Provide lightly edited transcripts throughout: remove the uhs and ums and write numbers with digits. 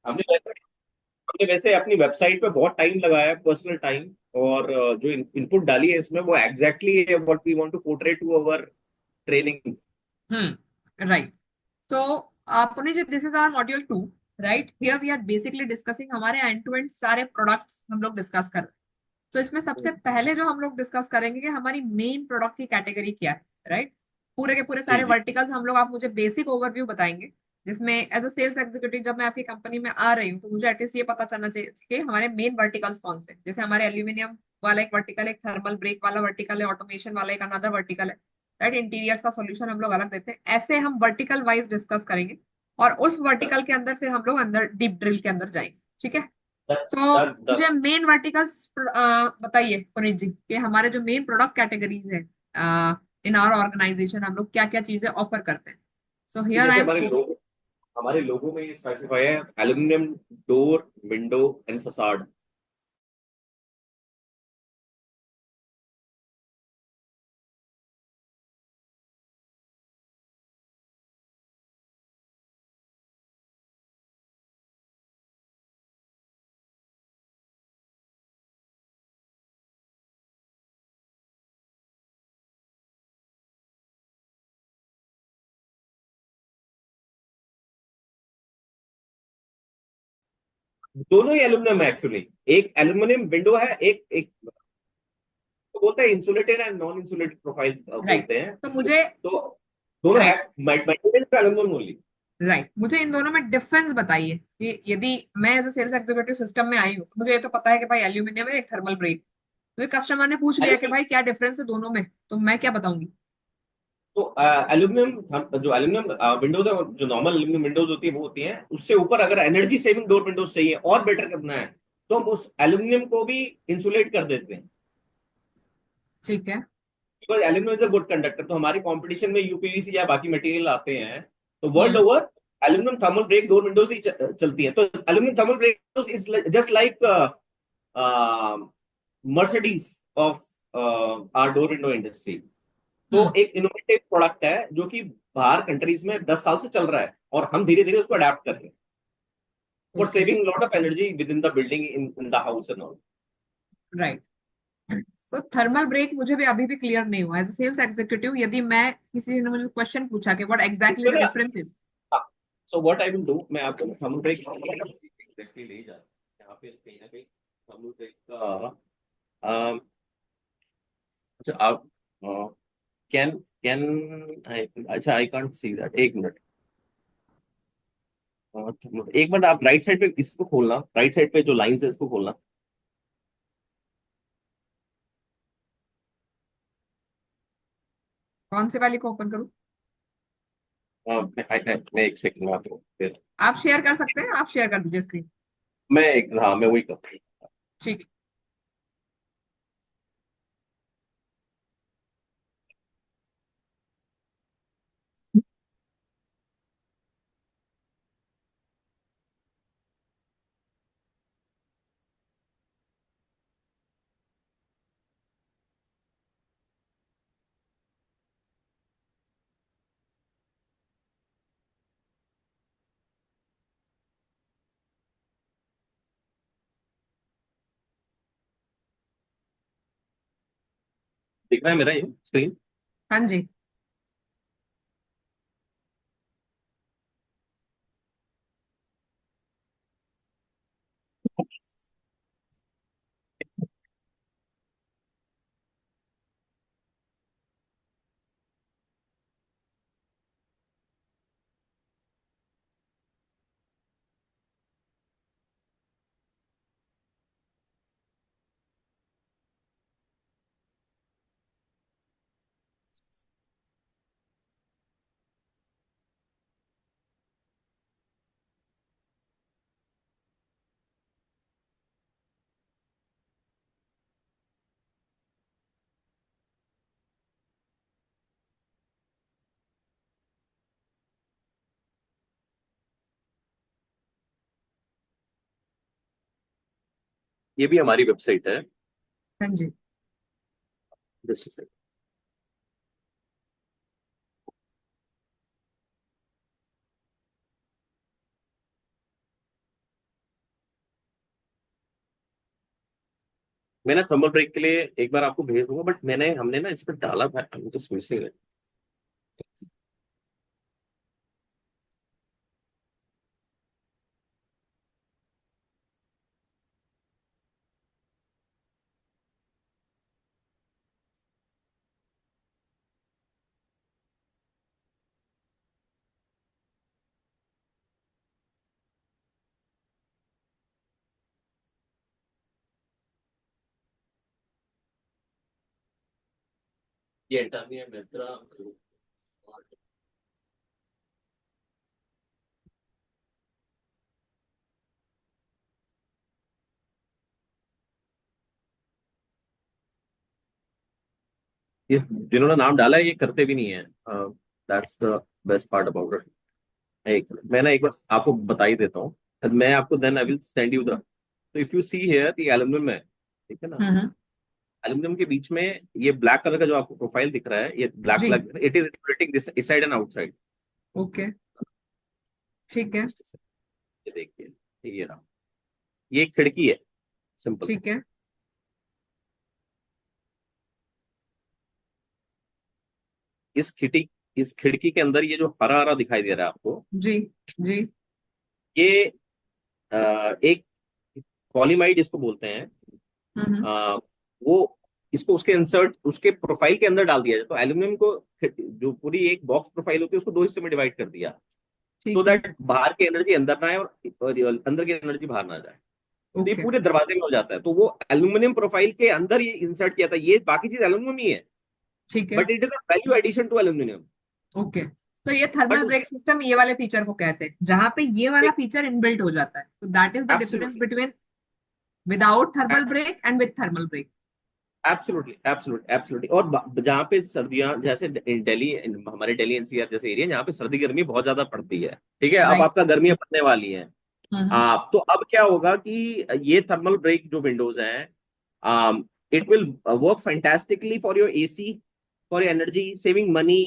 हमने वैसे हमने वैसे अपनी वेबसाइट पे बहुत टाइम लगाया है, पर्सनल टाइम। और जो इनपुट डाली है इसमें, वो exactly what we want to portray to our training. Right. तो Puneet, this is our module 2। Right, here we are basically discussing हमारे एंड टू एंड सारे प्रोडक्ट्स हम लोग डिस्कस कर रहे हैं। तो इसमें सबसे पहले जो हम लोग डिस्कस करेंगे कि हमारी मेन प्रोडक्ट की कैटेगरी क्या है। राइट, पूरे के पूरे जी सारे जी। वर्टिकल्स हम लोग, आप मुझे बेसिक ओवरव्यू बताएंगे, जिसमें एज अ सेल्स एग्जीक्यूटिव जब मैं आपकी कंपनी में आ रही हूँ तो मुझे एटलीस्ट ये पता चलना चाहिए कि हमारे मेन वर्टिकल्स कौन से, जैसे हमारे एल्यूमिनियम वाला एक वर्टिकल, एक थर्मल ब्रेक वाला वर्टिकल है, ऑटोमेशन वाला एक अनदर वर्टिकल है। राइट, इंटीरियर्स का सॉल्यूशन हम लोग अलग देते हैं, ऐसे हम वर्टिकल वाइज डिस्कस करेंगे। और उस वर्टिकल के अंदर फिर हम लोग अंदर डीप ड्रिल के अंदर जाएंगे। ठीक है। Done so done done. मुझे मेन वर्टिकल्स बताइए पुनीत जी, कि हमारे जो मेन प्रोडक्ट कैटेगरीज है इन आवर ऑर्गेनाइजेशन, हम लोग क्या क्या चीजें ऑफर करते हैं। सो हियर आई जैसे एम। हमारे लोगो में ये स्पेसिफाई है, aluminium door, window and facade. दोनों ही एल्यूमिनियम है एक्चुअली। एक एल्यूमिनियम विंडो है, एक एक तो बोलते हैं insulated and non insulated profile right, बोलते हैं। तो मुझे। तो दोनों है, राइट। मटेरियल का एल्यूमिनियम ओनली। राइट, मुझे इन दोनों में डिफरेंस बताइए कि यदि मैं as a sales executive system में आई हूँ तो मुझे ये तो पता है कि भाई एल्यूमिनियम है, एक थर्मल ब्रेक। तो कस्टमर ने पूछ लिया कि भाई क्या डिफरेंस है दोनों में, तो मैं क्या बताऊंगी। तो जो एल्यूमिनियम विंडोज है, जो नॉर्मल एल्यूमिनियम विंडोज होती है वो होती हैं, उससे ऊपर अगर एनर्जी सेविंग डोर विंडोज चाहिए और बेटर करना है, तो हम उस एल्यूमिनियम को भी इंसुलेट कर देते हैं। ठीक है। Because aluminium is a good conductor. तो हमारी कंपटीशन में यूपीवीसी या बाकी मटेरियल आते हैं, तो world hmm. Over aluminium thermal break door windows ही चलती है। तो aluminium thermal break is just like Mercedes of our door window industry. तो हम्म। एक इनोवेटिव प्रोडक्ट है जो कि बाहर कंट्रीज में 10 साल से चल रहा है, और हम धीरे धीरे उसको अडेप्ट कर रहे हैं for okay. Saving lot of energy with in the building, in the house and all. Right. तो थर्मल ब्रेक मुझे भी अभी भी क्लियर नहीं हुआ एज ए सेल्स एग्जीक्यूटिव, यदि मैं, किसी ने मुझे क्वेश्चन पूछा कि what exactly the difference is. So what I will do, मैं आपको थर्मल ब्रेक एग्जैक्टली ले जा यहाँ पे कहीं ना कहीं थर्मल ब्रेक का। अम, अच्छा आप कैन कैन अच्छा, आई कांट सी दैट, एक मिनट। एक मिनट, आप राइट साइड पे इसको खोलना, राइट साइड पे जो लाइंस है इसको खोलना। कौन से वाले को ओपन करूं। मैं एक सेकंड में आपको फिर। आप शेयर कर सकते हैं, आप शेयर कर दीजिए स्क्रीन। मैं एक, हाँ मैं वही करता हूँ। ठीक। दिख रहा है मेरा ये स्क्रीन? हाँ जी। ये भी हमारी वेबसाइट है। हाँ जी। जस्ट मैं ना थर्मल ब्रेक के लिए एक बार आपको भेज दूंगा, बट हमने ना इस पर डाला था, जस्ट मिसिंग है। ये इंटरव्यू मित्रा। ये जिन्होंने नाम डाला है ये करते भी नहीं है। That's the best part about it. मैं ना एक बार आपको बता ही देता हूँ, मैं आपको then I will send you the. तो इफ यू सी हियर, ये एल्यूमिनियम है, ठीक है ना। हम्म। एल्यूमिनियम के बीच में ये ब्लैक कलर का जो आपको प्रोफाइल दिख रहा है, ये ब्लैक जी। Black, it is interpreting this inside and outside. Okay. ठीक है। ये देखिए, ये रहा, ये एक खिड़की है, सिंपल। ठीक है। इस खिड़की इस खिड़की के अंदर ये जो हरा हरा दिखाई दे रहा है आपको, जी। जी। ये एक पॉलीमाइड इसको बोलते हैं। हम्म। वो इसको उसके इंसर्ट उसके प्रोफाइल के अंदर डाल दिया जाए, तो एल्यूमिनियम को जो पूरी एक बॉक्स प्रोफाइल होती है उसको दो हिस्से में डिवाइड कर दिया, सो ठीक है। दैट बाहर की एनर्जी अंदर ना आए और अंदर की एनर्जी बाहर ना जाए। तो ये ओके। पूरे दरवाजे में हो जाता है, तो वो एल्यूमिनियम प्रोफाइल के अंदर ये इंसर्ट किया था, ये बाकी चीज एल्यूमिनियम ही है, ठीक है। But it is a value addition to aluminium. Okay. तो ये थर्मल बट ब्रेक सिस्टम ये वाले फीचर को कहते हैं जहां पे ये वाला फीचर इनबिल्ट हो जाता है, तो that is the difference absolutely, between without thermal break and with thermal break. Absolutely, absolutely, absolutely. और जहाँ पे सर्दियां, जैसे दिल्ली, हमारे दिल्ली एनसीआर जैसे एरिया, जहाँ पे सर्दी गर्मी बहुत ज्यादा पड़ती है, ठीक है, अब राइट। आपका गर्मियां पड़ने वाली हैं। हम्म। तो अब क्या होगा कि ये थर्मल ब्रेक जो विंडोज हैं, it will work fantastically for your AC, for your energy saving money.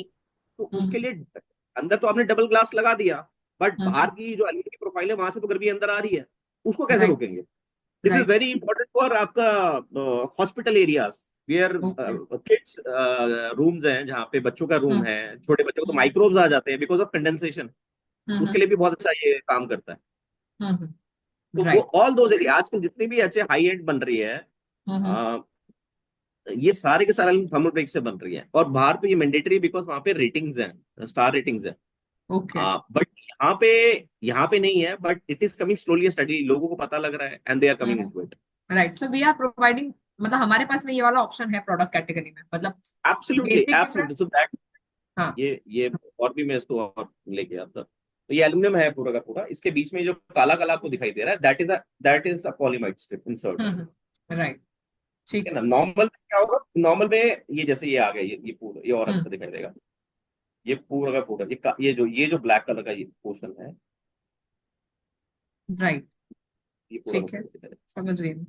तो उसके हम्म। लिए अंदर तो आपने डबल ग्लास लगा दिया, बट बाहर हम्म। की जो एल्यूमिनियम की प्रोफाइल है वहां से तो गर्मी अंदर आ रही है, उसको कैसे राइट। रोकेंगे। This is right. Very important for आपका hospital areas, where okay. Kids rooms हैं, जहाँ पे बच्चों का रूम हम्म। है, छोटे बच्चों को तो हम्म। माइक्रोब्स आ जाते हैं बिकॉज ऑफ कंडेंसेशन। हम्म। उसके लिए भी बहुत अच्छा ये काम करता है। तो वो राइट। ऑल दोज एरिया, आजकल जितनी भी अच्छे हाई एंड बन रही है, हम्म। अ, ये सारे के सारे थर्मल ब्रेक से बन रही है। और बाहर तो ये मैंडेटरी, बिकॉज वहां पे रेटिंग्स हैं, स्टार रेटिंग्स है। ओके। बट यहाँ पे नहीं है, but it is coming slowly study, लोगों को पता लग रहा है and they are coming into it. Right. So we are providing, मतलब हमारे पास में ये वाला ऑप्शन है प्रोडक्ट कैटेगरी में, मतलब absolutely, basic absolutely. Difference. So that हाँ। ये और भी मैं इसको और लेके आता, तो ये एल्यूमिनियम है पूरा का पूरा, इसके बीच में जो काला काला आपको दिखाई दे रहा है, that is a polyamide strip insert. Right. ठीक ठीक है है। ना। नॉर्मल क्या होगा, नॉर्मल में ये जैसे ये आ गया, ये पूरा, ये और हम्म। अच्छा दिखाई देगा। ये पूरा का पूरा, ये जो ब्लैक कलर का ये पोर्शन है, राइट। ये पूरा का ठीक है। पूरा दिखाई समझ गई मैं।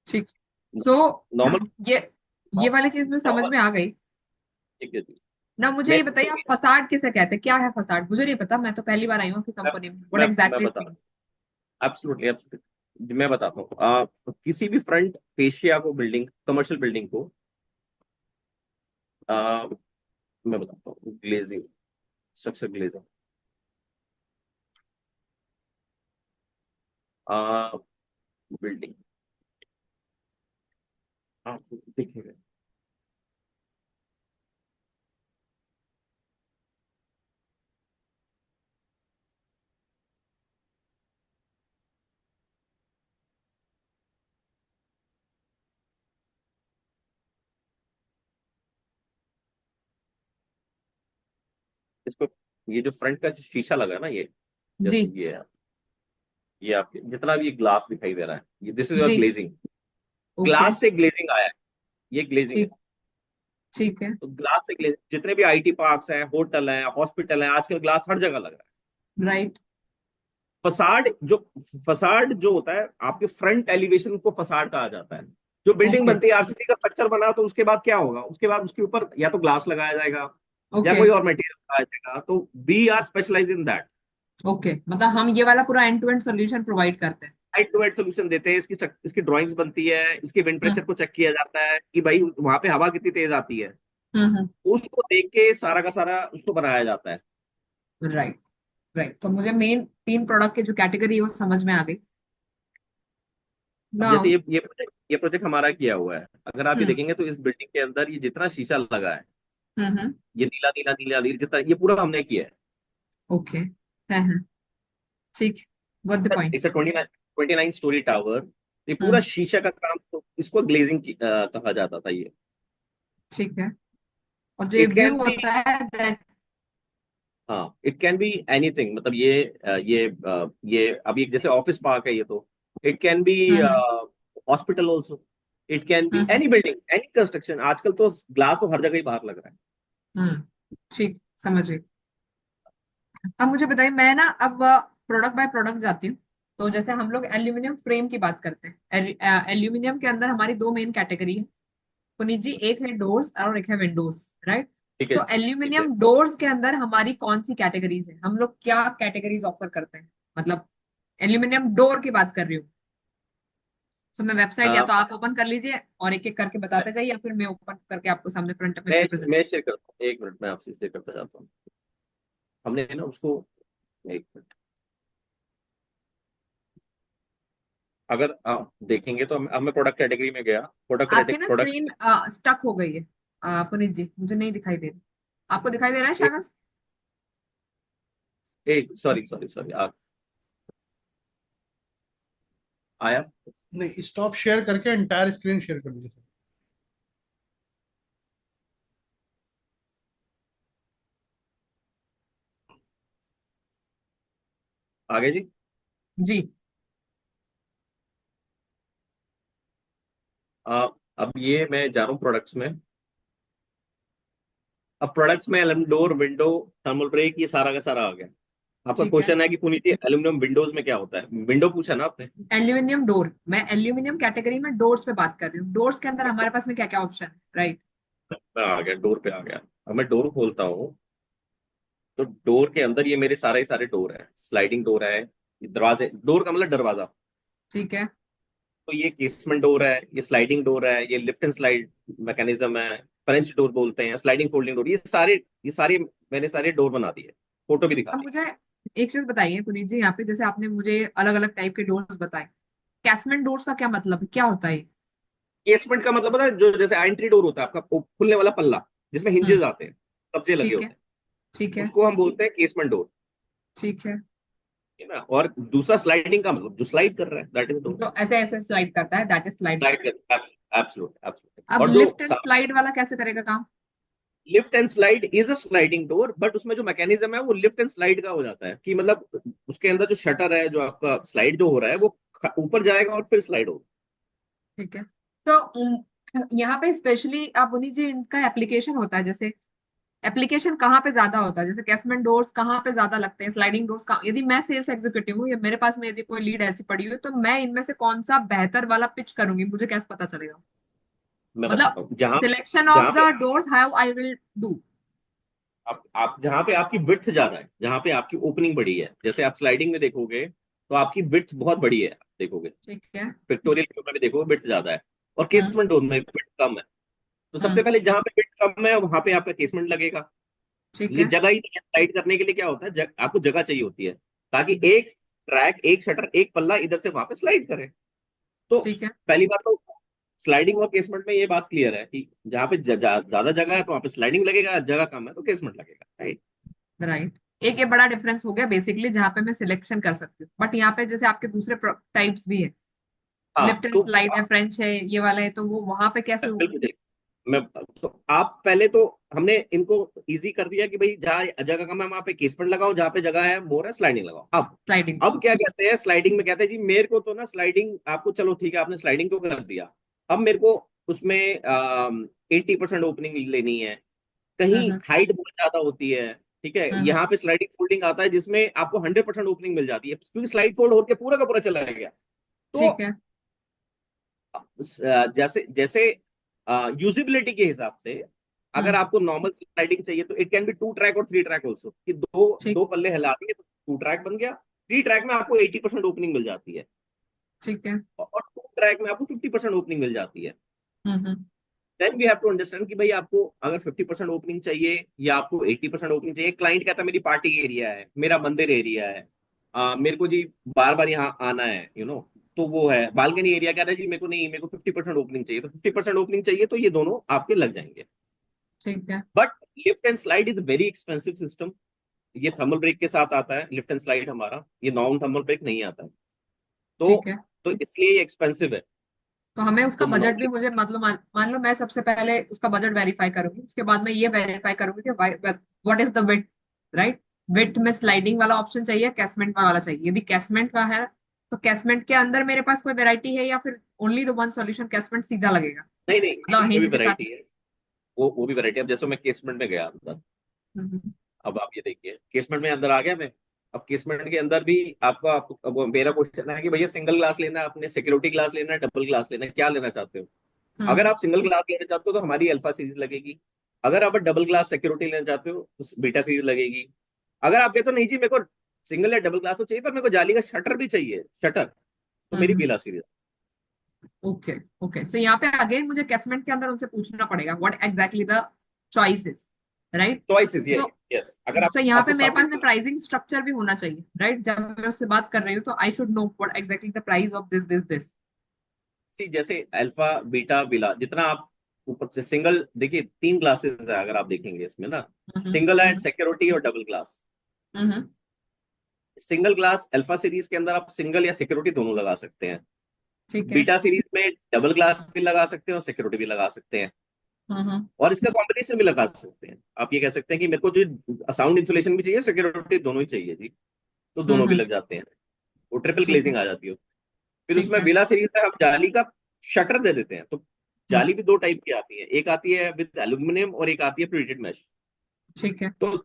ठीक। So normal. ये ये वाली चीज मुझे समझ नॉर्मल, में आ गई। ठीक है जी। ना मुझे मैं ये बताइए, आप फसाड किसे कहते हैं? क्या है फसाड? मुझे नहीं पता, मैं तो पहली बार आई हूँ आपकी मैं कंपनी में। व्हाट मैं एग्जैक्टली इट बता मीन? एब्सोल्युटली, एब्सोल्युटली, मैं बताता हूँ। किसी भी फ्रंट फेशिया को, बिल्डिंग, कमर्शियल बिल्डिंग को, आ, मैं बताता हूँ, ग्लेजिंग, स्ट्रक्चर ग्लेजिंग, बिल्डिंग, आप देखिएगा। इसको, ये जो फ्रंट का जो शीशा लगा है ना, ये जी। जैसे ये है, ये आपके जितना भी ये ग्लास दिखाई दे रहा है, ये दिस इज योर जी। ग्लेजिंग। ओके। ग्लास से ग्लेजिंग आया है, ये ग्लेजिंग है। ठीक। ठीक है। तो ग्लास से ग्लेजिंग, जितने भी आईटी पार्क्स हैं, होटल हैं, हॉस्पिटल हैं, आजकल ग्लास हर जगह लग रहा है। राइट। फसाड जो फसाड जो होता है, आपके फ्रंट एलिवेशन को फसाड कहा जाता है। जो बिल्डिंग ओके। बनती है, आरसीसी का स्ट्रक्चर बना, तो उसके बाद क्या होगा, उसके बाद उसके ऊपर या तो ग्लास लगाया जाएगा या ओके। कोई और मटेरियल लगाया जाएगा, तो we are specialise in that. Okay, मतलब हम ये वाला पूरा end to end solution provide करते हैं। साइड टू साइड सोल्यूशन देते हैं, इसकी ड्राइंग्स बनती है, इसके विंड हम्म प्रेशर को चेक किया जाता है कि भाई वहां पे हवा कितनी तेज आती है, हम्म। उसको देख के सारा का सारा उसको बनाया जाता है। राइट। राइट, तो मुझे मेन 3 प्रोडक्ट की जो कैटेगरी है वो समझ में आ गई अब जैसे नाउ। ये प्रोजेक्ट हमारा किया हुआ है, अगर आप ये हम्म देखेंगे तो इस बिल्डिंग के अंदर ये जितना शीशा लगा है, हम्म। ये नीला नीला नीला नीला जितना, ये पूरा हमने किया है। ओके। है। ठीक। Got the point. It's a 29 story tower. ये पूरा हम्म। शीशा का काम, तो इसको ग्लेजिंग कहा जाता था ये। ठीक है। और जो इट व्यू कैन बी, होता है दैट। हाँ इट कैन बी एनीथिंग, मतलब ये अभी जैसे ऑफिस पार्क है ये, तो it can be hmm hospital also, it can be hmm any building, any construction. आजकल तो ग्लास तो हर जगह ही बाहर लग रहा है। हम्म। ठीक, समझ गई। अब मुझे बताइए, मैं ना अब प्रोडक्ट बाय प्रोडक्ट जाती हूँ। तो जैसे हम लोग एल्यूमिनियम फ्रेम की बात करते हैं, एल्यूमिनियम के अंदर हमारी 2 मेन कैटेगरी है पुनीत जी, एक है डोर्स और एक है विंडोज, राइट? ठीक है सो ठीक है। एल्यूमिनियम डोर्स के अंदर हमारी कौन सी कैटेगरीज है, हम लोग क्या कैटेगरीज ऑफर करते हैं, मतलब एल्यूमिनियम डोर की बात कर रही हूँ। सो मैं वेबसाइट, या अ, तो आप ओपन कर लीजिए और एक एक करके बताते जाइए, या फिर मैं ओपन करके आपको सामने फ्रंट में मैं प्रेजेंट। मैं शेयर करता हूँ, 1 मिनट मैं आपसे शेयर करता जाता हूँ। हमने ना उसको, 1 मिनट, अगर आप देखेंगे तो अब मैं प्रोडक्ट कैटेगरी में गया, आपकी ना प्रोडक्ट। स्क्रीन स्टक हो गई है पुनीत जी, मुझे नहीं दिखाई दे रही। आपको दिखाई दे रहा है एक शायद? एक सॉरी सॉरी सॉरी, आया। नहीं, स्टॉप शेयर करके एंटायर स्क्रीन शेयर कर दीजिए। आगे जी। जी। आ, अब ये मैं जा रहा हूँ प्रोडक्ट्स में। अब प्रोडक्ट्स में aluminium door, window, thermal break, ये सारा का सारा आ गया। आपका ठीक है। क्वेश्चन है कि पुनीत जी एल्यूमिनियम विंडोज में क्या होता है, विंडो पूछा ना आपने। एल्यूमिनियम डोर, मैं एल्यूमिनियम कैटेगरी में डोर्स पे बात कर रही हूँ, डोर्स के अंदर हमारे पास में क्या क्या ऑप्शन है, राइट? मैं आ गया, डोर पे आ गया। अब मैं डोर खोलता हूँ, तो डोर के अंदर ये मेरे सारे सारे डोर है, स्लाइडिंग डोर है, ये दरवाजे, डोर का मतलब दरवाजा। ठीक है। तो ये केसमेंट डोर है, ये स्लाइडिंग डोर है, ये लिफ्ट एंड स्लाइड मैकेनिज्म है, फ्रेंच डोर बोलते हैं, स्लाइडिंग फोल्डिंग डोर, ये सारे मैंने सारे डोर बना दिए, फोटो भी दिखा अब दी। मुझे एक चीज बताइए पुनीत जी, यहाँ पे जैसे आपने मुझे अलग अलग टाइप के डोर्स बताए, कैसमेंट डोर्स का क्या मतलब है, क्या होता है ये? केसमेंट का मतलब पता है, जो जैसे एंट्री डोर होता है आपका, खुलने वाला पल्ला, जिसमें हम्म। हिंजेस आते हैं, कब्जे लगे ठीक है। होते हैं, ठीक है। उसको हम बोलते हैं केसमेंट डोर। ठीक है। है ना। और दूसरा स्लाइडिंग का मतलब जो स्लाइड कर रहा है, दैट इज डोर। तो ऐसे ऐसे स्लाइड करता है, दैट इज स्लाइडिंग। स्लाइड कर, एब्सोल्यूट एब्सोल्यूट। अब और जो लिफ्ट एंड स्लाइड वाला कैसे करेगा काम? Lift and slide is a sliding door, but उसमें जो मैकेनिज्म है वो लिफ्ट एंड स्लाइड का हो जाता है, कि मतलब उसके अंदर जो शटर है, जो आपका स्लाइड जो हो रहा है, वो ऊपर जाएगा और फिर स्लाइड होगा। ठीक है। तो यहाँ पे स्पेशली आप उन्हीं जी इनका एप्लीकेशन होता है, जैसे एप्लीकेशन कहाँ पे ज्यादा होता है, जैसे कैसमेंट डोर्स कहाँ पे ज्यादा लगते हैं, स्लाइडिंग डोर्स का, यदि मैं सेल्स एग्जीक्यूटिव हूँ या मेरे पास में यदि कोई लीड ऐसी पड़ी हुई है, तो मैं इनमें से कौन सा बेहतर वाला पिच करूंगी, मुझे कैसे पता चलेगा? मैं मतलब बताता हूँ, जहां सिलेक्शन ऑफ जहां पे the doors how I will do. आप जहां पे आपकी विड्थ ज्यादा है, जहां पे आपकी ओपनिंग बड़ी है, जैसे आप स्लाइडिंग में देखोगे तो आपकी विड्थ बहुत बड़ी है, देखोगे ठीक है। पिक्टोरियल व्यू में भी देखोगे विड्थ ज्यादा है, और हम्म केसमेंट डोर में विड्थ कम है। तो सबसे हम्म। पहले जहां पे विड्थ कम है वहां पे आपका केसमेंट लगेगा। ठीक ये है। जगह ही नहीं है स्लाइड करने के लिए, क्या होता है, आपको जगह चाहिए होती है, ताकि एक ट्रैक, एक शटर, एक पल्ला इधर से वहां पे स्लाइड करे। तो ठीक है। पहली बात तो स्लाइडिंग और केसमेंट में ये बात क्लियर है कि जहाँ पे ज्यादा जगह है तो वहां पे स्लाइडिंग लगेगा, जगह कम है तो केसमेंट लगेगा, राइट। राइट। एक ये बड़ा डिफरेंस हो गया बेसिकली, जहाँ पे मैं सिलेक्शन कर सकती हूँ, बट यहाँ पे जैसे आपके दूसरे टाइप्स भी है, हाँ लिफ्ट एंड तो स्लाइड है, फ्रेंच है, ये वाला है, तो वो वहां पे कैसे होगा? बिल्कुल ठीक। मैं तो आप पहले तो हमने इनको इजी कर दिया कि भाई जहाँ जगह कम है वहां पे केसमेंट लगाओ, जहाँ पे जगह है मोर है स्लाइडिंग लगाओ। अब स्लाइडिंग। अब क्या कहते हैं, स्लाइडिंग में कहते हैं जी मेरे को तो ना स्लाइडिंग, आपको चलो ठीक है आपने स्लाइडिंग तो कर दिया, अब मेरे को उसमें 80% ओपनिंग लेनी है, कहीं हम्म हाइट बहुत ज्यादा होती है, ठीक है, हम्म। यहाँ पे स्लाइडिंग फोल्डिंग आता है जिसमें आपको 100% ओपनिंग मिल जाती है, क्योंकि स्लाइड फोल्ड होकर पूरा का पूरा चला गया। तो ठीक है। जैसे जैसे यूजिबिलिटी के हिसाब से, अगर हम्म। आपको नॉर्मल स्लाइडिंग चाहिए तो इट कैन बी 2 ट्रैक और 3 ट्रैक ऑल्सो, कि दो ठीक। दो पल्ले हिला दिए तो 2 ट्रैक बन गया। 3 ट्रैक में आपको 80% ओपनिंग मिल जाती है। ठीक है। और 2 ट्रैक में आपको 50% ओपनिंग मिल जाती है। Hmm. Then we have to understand कि भाई आपको अगर 50% ओपनिंग चाहिए या आपको 80% ओपनिंग चाहिए। क्लाइंट कहता है मेरी पार्टी एरिया है, मेरा मंदिर एरिया है, मेरे को जी बार बार यहाँ आना है, तो वो है बालकनी एरिया। कह रहा है जी मेरे को नहीं, मेरे को 50% ओपनिंग चाहिए, तो 50% ओपनिंग चाहिए, तो ये दोनों आपके लग जाएंगे। ठीक है। But lift and slide is very expensive system. ये थर्मल ब्रेक के साथ आता है लिफ्ट एंड स्लाइड हमारा, ये नॉन थर्मल ब्रेक नहीं आता है। तो ठीक है। तो इसलिए ये एक्सपेंसिव है। तो हमें उसका तो बजट भी नॉन मुझे मतलब मान लो मैं सबसे पहले उसका बजट वेरीफाई करूंगी, उसके बाद मैं ये वेरीफाई करूंगी कि what is the width, right. Width में स्लाइडिंग वाला ऑप्शन चाहिए, कैसमेंट वाला चाहिए? यदि कैसमेंट का है तो कैसमेंट के अंदर मेरे पास कोई वैरायटी है, या फिर ओनली द वन सॉल्यूशन कैसमेंट सीधा लगेगा, नहीं नहीं, मतलब इसमें भी हिंज के साथ? वैरायटी है। वो भी वैरायटी। अब जैसे मैं केसमेंट में गया अंदर, हम्म। अब आप ये देखिए केसमेंट में अंदर आ गया मैं। अब केसमेंट के अंदर भी आपका आपको अब मेरा क्वेश्चन है कि भैया सिंगल ग्लास लेना है, आपने सिक्योरिटी ग्लास लेना है, डबल ग्लास लेना है, क्या लेना चाहते हो? अगर हम्म। आप सिंगल ग्लास लेना चाहते हो तो हमारी अल्फा सीरीज लगेगी। अगर आप डबल ग्लास सिक्योरिटी लेना चाहते हो तो बीटा सीरीज लगेगी। अगर आप कहते हो नहीं जी मेरे को सिंगल या डबल ग्लास तो चाहिए पर मेरे को जाली का शटर भी चाहिए, शटर, तो मेरी हम्म। बीला सीरीज। ओके। ओके, सो यहाँ पे अगेन मुझे कैसमेंट के अंदर उनसे पूछना पड़ेगा what exactly the choice is, right. Choices ये। तो यस, अगर आप सो यहाँ पे आपको मेरे सब पास में प्राइसिंग स्ट्रक्चर भी होना चाहिए, राइट। जब मैं उससे बात कर रही हूँ तो I should know what exactly the price of this. See जैसे अल्फा बीटा बिला जितना आप ऊपर से सिंगल देखिए, 3 क्लासेस है अगर आप देखेंगे इसमें ना। सिंगल है, सिक्योरिटी और डबल क्लास। हम्म। सिंगल क्लास अल्फा सीरीज के अंदर आप सिंगल या सिक्योरिटी दोनों लगा सकते हैं। ठीक है। बीटा सीरीज में डबल क्लास भी लगा सकते हैं और सिक्योरिटी भी लगा सकते हैं। हम्म। और इसका कॉम्बिनेशन भी लगा सकते हैं। आप ये कह सकते हैं कि मेरे को जो साउंड इंसुलेशन भी चाहिए, सिक्योरिटी दोनों ही चाहिए जी, तो दोनों भी हम्म। लग जाते हैं। वो ट्रिपल ठीक है। ग्लेजिंग आ जाती है। फिर ठीक उसमें है। विला सीरीज में हम जाली का शटर दे देते हैं। तो हम्म। जाली भी 2 टाइप की आती है, एक आती है विद एल्यूमिनियम और एक आती है प्रीटेड मैश। ठीक है। तो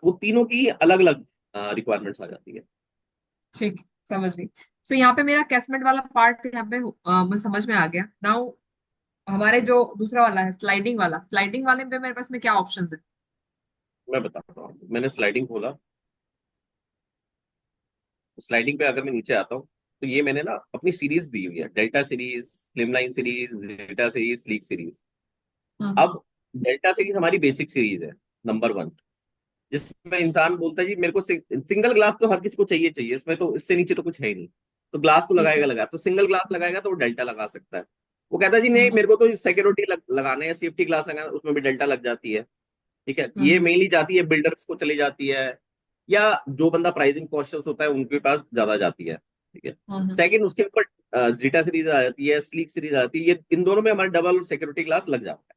वो तीनों की अलग अलग रिक्वायरमेंट्स आ जाती है। ठीक, समझ गई। सो यहाँ पे मेरा कैसमेट वाला पार्ट यहाँ पे मुझे समझ में आ गया नाउ। हमारे जो दूसरा वाला है स्लाइडिंग वाला, स्लाइडिंग वाले पे मेरे पास में क्या ऑप्शंस है? मैं बताता हूँ, मैंने स्लाइडिंग खोला। स्लाइडिंग पे अगर मैं नीचे आता हूँ तो ये मैंने ना अपनी सीरीज दी हुई है, डेल्टा सीरीज, स्लिमलाइन सीरीज, जेटा सीरीज, स्लीक सीरीज। हम्म। अब डेल्टा सीरीज हमारी बेसिक सीरीज है, नंबर 1, जिसमें इंसान बोलता है जी मेरे को सिंगल ग्लास तो हर किसी को चाहिए चाहिए, इसमें तो इससे नीचे तो कुछ है ही नहीं। तो ग्लास तो ठीक है। लगाएगा लगा, तो सिंगल ग्लास लगाएगा तो वो डेल्टा लगा सकता है। वो कहता है जी नहीं हम्म। मेरे को तो सिक्योरिटी लगाना है, सेफ्टी ग्लास लगाना है, उसमें भी डेल्टा लग जाती है। ठीक है, ये हम्म। मेनली जाती है बिल्डर्स को चली जाती है, या जो बंदा प्राइसिंग कॉन्शियस होता है उनके पास ज्यादा जाती है। ठीक है। हम्म। सेकंड उसके ऊपर जीटा सीरीज आ जाती है, स्लीक सीरीज आ जाती है। ये इन दोनों में हमारे डबल सिक्योरिटी ग्लास लग जाता है।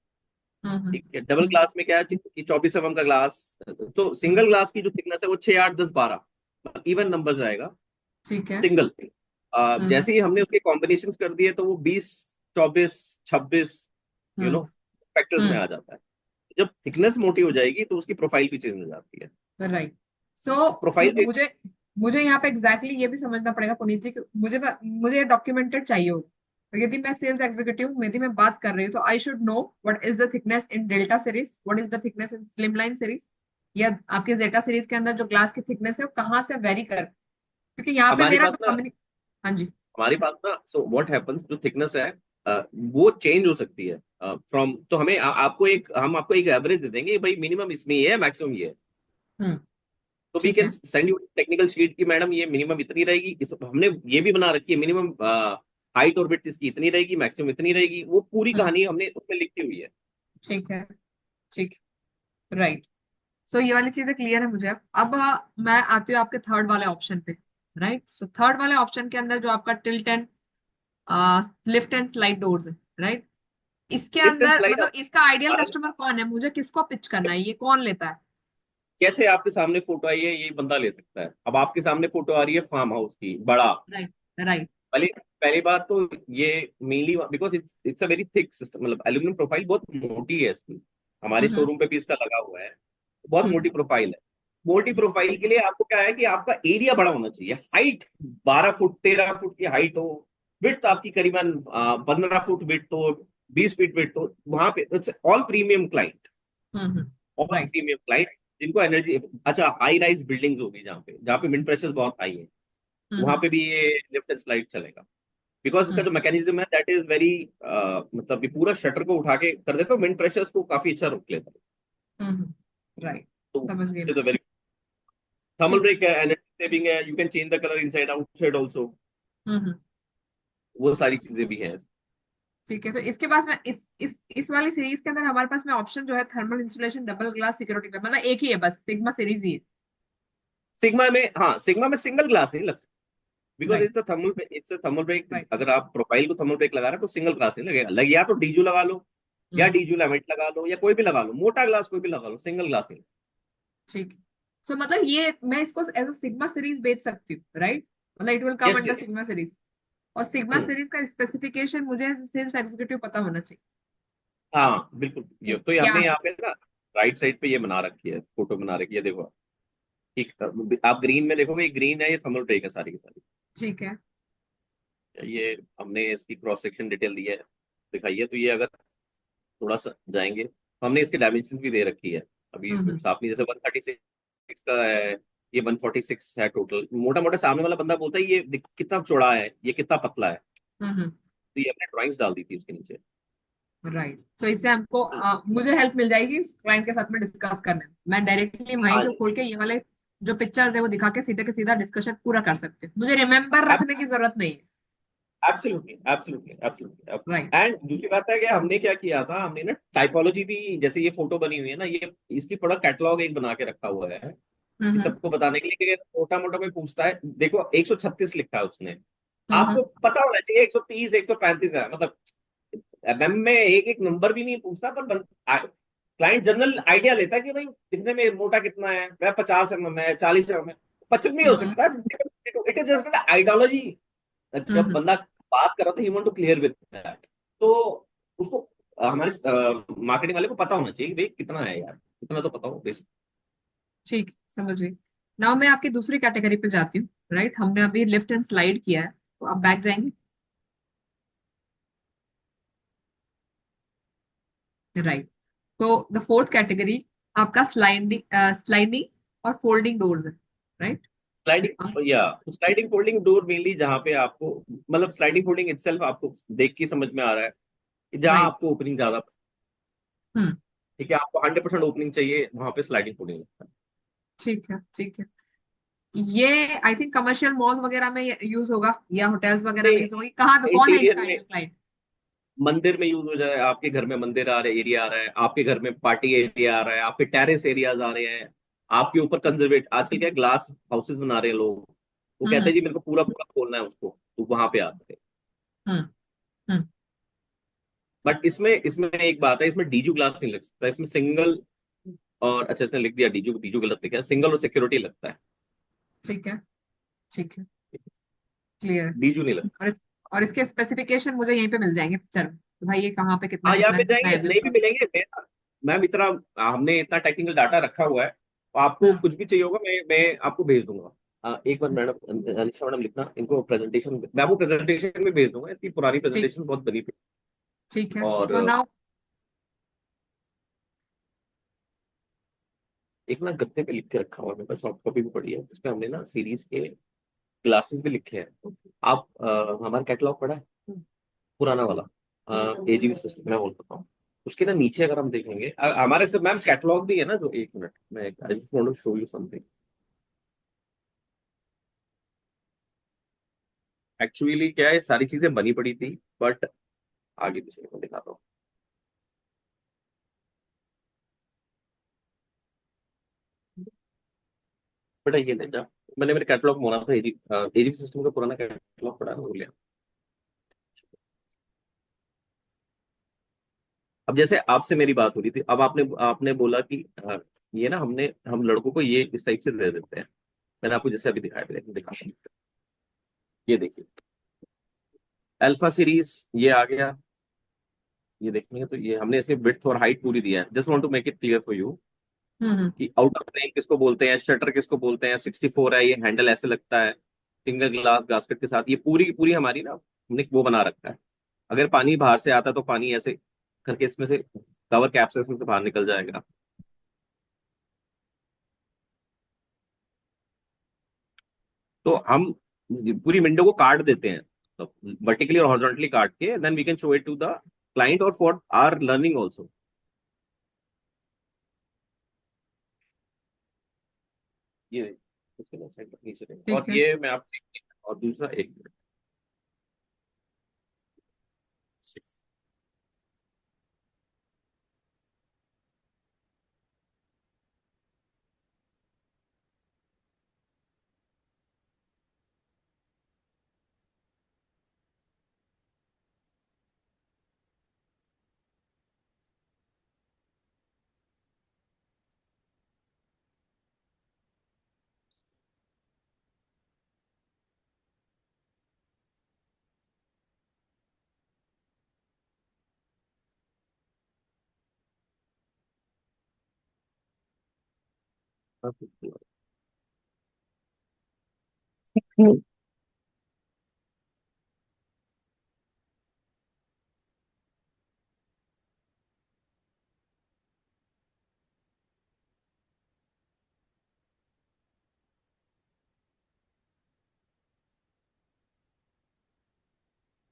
हम्म। ठीक है, डबल ग्लास में क्या है कि 24 mm का ग्लास। तो सिंगल ग्लास की जो थिकनेस है वो 6, 8, 10, 12 इवन नंबर आएगा ठीक है। सिंगल। हम्म। जैसे ही हमने उसके कॉम्बिनेशन कर दिए तो वो 20, 24, 26 हम्म। फैक्टर्स में हम्म। आ जाता है। जब थिकनेस मोटी हो जाएगी तो उसकी प्रोफाइल भी चेंज हो जाती है। राइट। सो प्रोफाइल चेंज। मुझे मुझे यहाँ पे एग्जैक्टली exactly ये भी समझना पड़ेगा पुनीत जी कि मुझे डॉक्यूमेंटेड चाहिए हो। तो यदि मैं सेल्स एग्जीक्यूटिव हूँ, यदि मैं बात कर रही हूँ, तो I should know what is the thickness in delta series, what is the thickness in slim line series, या आपके जेटा सीरीज के अंदर जो ग्लास की थिकनेस है वो कहाँ से वेरी कर, क्योंकि यहाँ पे हमारे मेरा पास जो ना कम्युनि। हाँ जी। हमारे पास ना सो व्हाट हैपेंस, जो थिकनेस है वो चेंज हो सकती है फ्रॉम। तो हमें हम आपको एक एवरेज दे देंगे भाई, मिनिमम इसमें ये है, मैक्सिमम ये है। हम्म। तो वी ठीक कैन है। सेंड यू टेक्निकल शीट की मैडम ये मिनिमम इतनी रहेगी। हमने ये भी बना रखी है मिनिमम हाइट और विड्थ इसकी इतनी रहेगी, मैक्सिमम इतनी रहेगी। वो पूरी हम्म। कहानी हमने उसमें लिखी हुई है। ठीक है। ठीक। राइट। सो ये वाली चीजें क्लियर है मुझे। अब मैं आती हूँ आपके थर्ड वाले ऑप्शन पे, राइट। सो थर्ड वाले ऑप्शन के अंदर जो आपका tilt and lift and slide doors है, राइट। इसके लिफ्ट एंड अंदर स्लाइड मतलब इसका आइडियल हमारा कस्टमर कौन है, मुझे किसको पिच करना है, ये कौन लेता है? कैसे आपके सामने फोटो आई है ये बंदा ले सकता है। अब आपके सामने फोटो आ रही है फार्म हाउस की बड़ा। राइट। राइट। पहली पहली बात तो ये mainly because it's a very thick system, मतलब एल्यूमिनियम प्रोफाइल बहुत मोटी है इसकी। हमारे हम्म। शोरूम पे भी इसका लगा हुआ है, बहुत हम्म। मोटी प्रोफाइल है। मोटी प्रोफाइल के लिए आपको क्या है कि आपका एरिया बड़ा होना चाहिए। हाइट 12 फुट 13 फुट की हाइट हो, विड्थ आपकी करीबन 15 फुट विड्थ हो, 20 फीट विड्थ हो, वहां पे all premium client, hmm. All right. Premium client जिनको एनर्जी। अच्छा, हाई राइज बिल्डिंग्स होगी जहाँ पे विंड प्रेशर बहुत हाई है, वहां हम्म पे भी ये लिफ्ट एंड स्लाइड चलेगा। बिकॉज इसका हम्म जो मैकेनिज्म है दैट इज वेरी, मतलब ये पूरा शटर को उठा के कर देता है, विंड प्रेशर्स को काफी अच्छा रोक लेता है। राइट, तो समझ गई इट मैं। इज अ वेरी थर्मल ठीक। ब्रेक है, एनर्जी सेविंग है, you can change the colour inside outside also, hmm. वो सारी चीजें भी हैं। ठीक है, तो इसके पास में इस वाली सीरीज के अंदर हमारे पास में ऑप्शन जो है thermal insulation double glass security मतलब एक ही है, बस सिग्मा सीरीज ही है। सिग्मा में, हाँ सिग्मा में सिंगल ग्लास नहीं लग सकता, because right it's a thermal break. Right. अगर आप प्रोफाइल को थर्मल ब्रेक लगा रहे हैं तो सिंगल ग्लास नहीं लगेगा, या तो डीजू लगा लो, या हम्म। डीजू लेमेट लगा लो, या कोई भी लगा लो, मोटा ग्लास कोई भी लगा लो, सिंगल ग्लास नहीं। ठीक। सो मतलब ये मैं इसको एज अ सिग्मा सीरीज बेच सकती हूँ, राइट? मतलब it will come yes under yes. Sigma series. और सिग्मा सीरीज का स्पेसिफिकेशन मुझे सेल्स एग्जीक्यूटिव पता होना चाहिए हाँ बिल्कुल, कि ये तो ये क्या हमने है। यहाँ पे ना राइट साइड पे ये बना रखी है, फोटो बना रखी है, देखो ठीक। आप ग्रीन में देखोगे, ये ग्रीन है, ये थर्मल ब्रेक है सारी की सारी। ठीक है। ये हमने इसकी क्रॉस सेक्शन डिटेल दी है, दिखाई है, तो ये अगर थोड़ा सा जाएंगे तो हमने इसके डायमेंशन भी दे रखी है। अभी हम्म साथ में जैसे 136 का है, ये 146 है टोटल। मोटा मोटा सामने वाला बंदा बोलता है ये कितना चौड़ा है, ये कितना पतला है, हम्म। तो ये हमने ड्राइंग्स डाल दी थी उसके नीचे। राइट, तो इससे हमको मुझे हेल्प मिल जाएगी क्लाइंट के साथ में डिस्कस करने में। मैं डायरेक्टली वहीं हाँ से खोल के ये वाले जो पिक्चर्स है वो दिखा के सीधे के सीधा डिस्कशन पूरा कर सकते हैं, मुझे रिमेम्बर रखने की जरूरत नहीं है। Absolutely absolutely right. Absolutely. And दूसरी बात है कि हमने क्या किया था, हमने ना टाइपोलॉजी भी, जैसे ये फोटो बनी हुई है ना, ये इसकी पूरा कैटलॉग एक बना के रखा हुआ है कि हम्म सबको बताने के लिए कि मोटा मोटा कोई पूछता है, देखो 136 लिखा है उसने, हम्म आपको पता होना चाहिए 130 135 है, मतलब एमएम में एक एक नंबर भी नहीं पूछता, पर क्लाइंट जनरल आइडिया लेता है कि भाई दिखने में मोटा कितना है, मैं 50 mm है, 40 mm है, 25 भी हो हम्म सकता है, इट इज जस्ट आइडियोलॉजी। जब हम्म। बंदा बात कर रहा था, he want to clear with that, तो उसको हमारे मार्केटिंग वाले को पता होना चाहिए कि भाई कितना है यार, इतना तो पता हो बेसिक। ठीक, समझ गई। नाउ मैं आपकी दूसरी कैटेगरी पे जाती हूँ। राइट, हमने अभी लिफ्ट एंड स्लाइड किया है, तो आप बैक जाएंगे। राइट, तो द फोर्थ कैटेगरी आपका स्लाइडिंग स्लाइडिंग और फोल्डिंग डोर्स है। राइट। स्लाइडिंग, या स्लाइडिंग फोल्डिंग डोर मेनली जहाँ पे आपको, मतलब स्लाइडिंग फोल्डिंग इटसेल्फ आपको देख के समझ में आ रहा है कि जहाँ राइट। आपको ओपनिंग ज्यादा, हम्म। ठीक है, आपको 100% ओपनिंग चाहिए, वहां पे स्लाइडिंग फोल्डिंग लगता है। ठीक है ठीक है। ये आई थिंक कमर्शियल मॉल्स वगैरह में यूज होगा या होटल्स वगैरह में नहीं, यूज होगी, कहाँ पे कौन है इंटीरियर इसका में, आइडियल क्लाइंट? मंदिर में यूज हो जाए, आपके घर में मंदिर आ रहे एरिया आ रहा है, आपके घर में पार्टी एरिया आ रहा है, आपके टेरेस एरियाज आ रहे हैं, आपके ऊपर कंजर्वेट, आजकल क्या ग्लास हाउसेस बना रहे हैं लोग, वो कहते हम्म हैं जी मेरे को पूरा पूरा खोलना है उसको, तो वहां पे आते हैं। हम्म हम्म। बट इसमें इसमें एक बात है, इसमें डीजू ग्लास नहीं लग सकता, इसमें सिंगल, और अच्छा इसने लिख दिया डीजू, डीजू गलत लिखा है, सिंगल और सिक्योरिटी लगता है, ठीक है ठीक है, क्लियर। डीजू नहीं लगता। और और इसके स्पेसिफिकेशन मुझे यहीं पे मिल जाएंगे पिक्चर में, तो भाई ये कहाँ पे कितना हाँ यहाँ कितना पे है, कितना जाएंगे, है नहीं भी उसका। मिलेंगे मैम, इतना हमने इतना टेक्निकल डाटा रखा हुआ है, तो आपको हम्म। कुछ भी चाहिए होगा मैं आपको भेज दूंगा। एक बार मैडम अनिशा मैडम लिखना इनको प्रेजेंटेशन, मैं आपको प्रेजेंटेशन में भेज दूंगा, इसकी पुरानी ठीक। प्रेजेंटेशन बहुत बनी थी। ठीक है, और सो नाउ। एक ना गत्ते पे लिख के रखा हुआ है मेरे पास, सॉफ्ट कॉपी भी पड़ी है, जिसपे हमने ना सीरीज के क्लासेस भी लिखे हैं। आप हमारा कैटलॉग पढ़ा है पुराना वाला, एजीवी सिस्टम मैं बोल सकता हूँ, उसके ना नीचे अगर हम देखेंगे, हमारे से मैम कैटलॉग भी है ना, जो एक मिनट मैं I just want to show you something. Actually क्या है, सारी चीजें बनी पड़ी थी, बट आगे पीछे मैं दिखाता हूँ। बेटा ये ले जा, मैंने मेरे कैटलॉग में था, एजीवी सिस्टम का पुराना कैटलॉग पड़ा है, वो लिया। अब जैसे आपसे मेरी बात हो रही थी, अब आपने आपने बोला कि ये ना हम लड़कों को ये इस टाइप से दे देते हैं। मैंने आपको जैसे अभी दिखाया था, दिखा, ये देखिए अल्फा सीरीज ये आ गया, ये देखेंगे तो ये हमने इसमें विड्थ और हाइट पूरी दिया है, just want to make it clear for you hmm. कि आउट ऑफ फ्रेम किसको बोलते हैं, शटर किसको बोलते हैं, 64 है, ये हैंडल ऐसे लगता है सिंगल ग्लास गास्केट के साथ, ये पूरी की पूरी हमारी ना हमने वो बना रखा है। अगर पानी बाहर से आता है तो पानी ऐसे करके इसमें से कवर कैप से इसमें से बाहर निकल जाएगा। तो हम पूरी विंडो को काट देते हैं, वर्टिकली और हॉरिजॉन्टली काट के, then we can show it to the client और फॉर आर लर्निंग ऑल्सो। ये इसके ना साइड नीचे रहेगा। और ठीक है। ये मैं आपको, और दूसरा एक मिनट।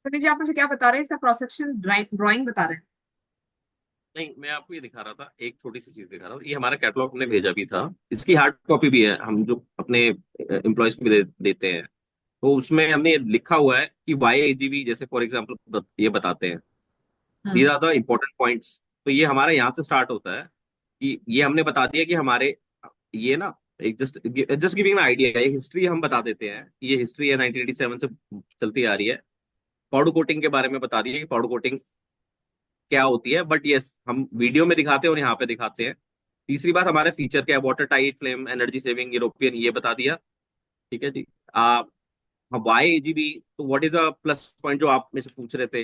पंडित जी, आप मुझे क्या बता रहे हैं? इसका क्रॉस सेक्शन ड्राइंग बता रहे हैं? नहीं, मैं आपको ये दिखा रहा था, एक छोटी सी चीज दिखा रहा हूँ। ये हमारा कैटलॉग हमने भेजा भी था, इसकी हार्ड कॉपी भी है, हम जो अपने एम्प्लॉयज को भी देते हैं। तो उसमें हमने ये लिखा हुआ है कि वाई एजीबी, जैसे फॉर एग्जांपल ये बताते हैं, these hmm. Are the important points. तो ये हमारा यहाँ से स्टार्ट होता है कि ये हमने बता दिया कि हमारे, ये ना, एक जस्ट जस्ट गिविंग आइडिया, एक हिस्ट्री हम बता देते हैं। ये हिस्ट्री है 1987 से चलती आ रही है। पाउडर कोटिंग के बारे में बता दिया कि पाउडर कोटिंग क्या होती है, बट यस हम वीडियो में दिखाते हैं और यहाँ पे दिखाते हैं। तीसरी बात, हमारे फीचर क्या है, water tight, flame, energy saving, European, ये बता दिया। ठीक है जी। आ वाई एजीबी, तो what is a plus point जो आप में से पूछ रहे थे,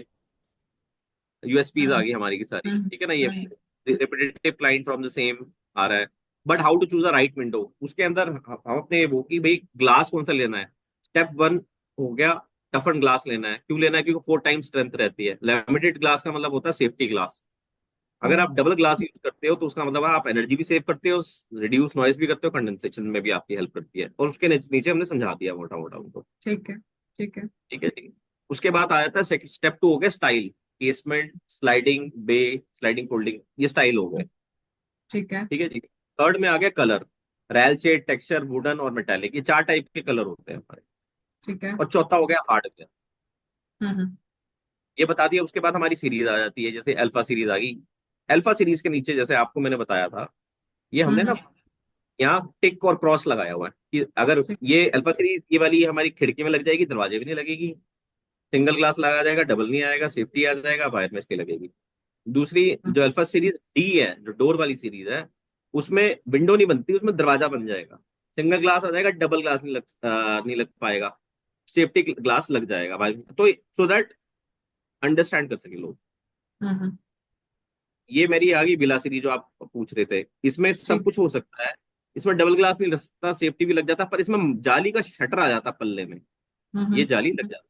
यूएसपीज आ हम्म। गई हमारी की सारी, हम्म। ठीक है ना। ये hmm. Repetitive client from the same आ रहा है। But how to choose a right window, उसके अंदर हम अपने वो कि भाई ग्लास कौन सा लेना है। स्टेप वन हो गया, टफन ग्लास लेना है। क्यों लेना है? क्योंकि 4 टाइम स्ट्रेंथ रहती है। लैमिनेटेड ग्लास का मतलब होता है सेफ्टी ग्लास। अगर हम्म। आप डबल ग्लास यूज करते हो तो उसका मतलब है आप एनर्जी भी सेव करते हो, रिड्यूस नॉइज भी करते हो, कंडेंसेशन में भी आपकी हेल्प करती है। और उसके नीचे हमने समझा दिया मोटा मोटा उनको। ठीक है। ठीक है। ठीक है जी। उसके बाद आ जाता है स्टेप टू, हो गया स्टाइल, केसमेंट, स्लाइडिंग बे, स्लाइडिंग फोल्डिंग, ये स्टाइल हो गए। ठीक है। ठीक है जी। थर्ड में आ गया कलर, रैल शेड, टेक्सचर, वुडन और मेटालिक, ये 4 टाइप के कलर होते हैं हमारे। ठीक है। और चौथा हो गया हार्डवेयर, हम्म। ये बता दिया। उसके बाद हमारी सीरीज आ जाती है, जैसे अल्फा सीरीज आ गई। अल्फा सीरीज के नीचे जैसे आपको मैंने बताया था, ये हमने हम्म। ना यहाँ टिक और क्रॉस लगाया हुआ है कि अगर ठीक। ये अल्फा सीरीज ये वाली हमारी खिड़की में लग जाएगी, दरवाजे भी नहीं लगेगी, सिंगल ग्लास लगा जाएगा, डबल नहीं आएगा, सेफ्टी आ जाएगा, बाहर में इसकी लगेगी। दूसरी हम्म। जो अल्फा सीरीज डी है, जो डोर वाली सीरीज है, उसमें विंडो नहीं बनती, उसमें दरवाजा बन जाएगा। सिंगल ग्लास आ जाएगा, डबल ग्लास नहीं लग पाएगा, सेफ्टी ग्लास लग जाएगा भाई, तो सो दैट अंडरस्टैंड कर सके लोग। हम्म। ये मेरी आ गई बिला सीरीज जो आप पूछ रहे थे। इसमें सब ठीक। कुछ हो सकता है, इसमें डबल ग्लास नहीं लग सकता, सेफ्टी भी लग जाता, पर इसमें जाली का शटर आ जाता पल्ले में, ये जाली लग जाती।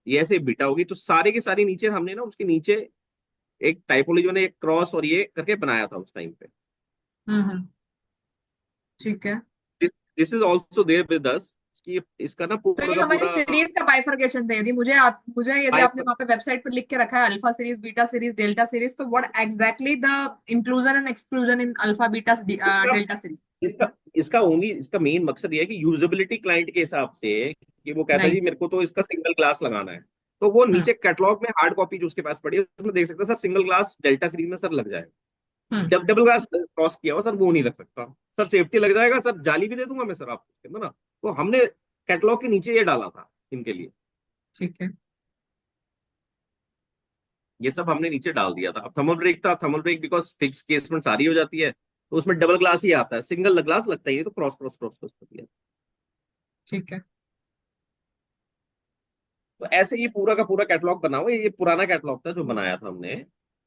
ये ऐसे बिटा होगी, तो सारे के सारे नीचे हमने ना उसके नीचे एक टाइपोलॉजी ने एक क्रॉस और ये करके बनाया था उस टाइम पे। हम्म। ठीक है। This is also there with us, इसका ना तो पूरा ये का हमारी पूरा सीरीज का बाइफरकेशन था। यदि यदि आपने वहां पे वेबसाइट पर लिख के रखा है alpha series, beta series, delta series, तो what exactly the inclusion and exclusion in alpha, beta, इसका डेल्टा सीरीज? इसका इसका मेन मकसद ये है कि यूजेबिलिटी क्लाइंट के हिसाब से, कि वो कहता है जी राइट। मेरे को तो इसका सिंगल ग्लास लगाना है, तो वो हम्म। नीचे कैटलॉग में हार्ड कॉपी जो उसके पास पड़ी है उसमें देख सकता है, sir single glass delta series में सर लग जाएगा। हम्म। जब डबल ग्लास क्रॉस किया हो सर वो नहीं लग सकता, सर सेफ्टी लग जाएगा, सर जाली भी दे दूंगा मैं सर आपको उसके अंदर ना। तो हमने कैटलॉग के नीचे ये डाला था इनके लिए, ठीक है। ये सब हमने नीचे डाल दिया था। अब थर्मल ब्रेक था, thermal break because fix casement सारी हो जाती है, तो उसमें डबल ग्लास ही आता है, सिंगल ग्लास लगता ही है, तो क्रॉस क्रॉस क्रॉस क्रॉस कर दिया। ठीक है। तो ऐसे ये पूरा का पूरा कैटलॉग बना हुआ है। ये पुराना कैटलॉग था जो बनाया था हमने,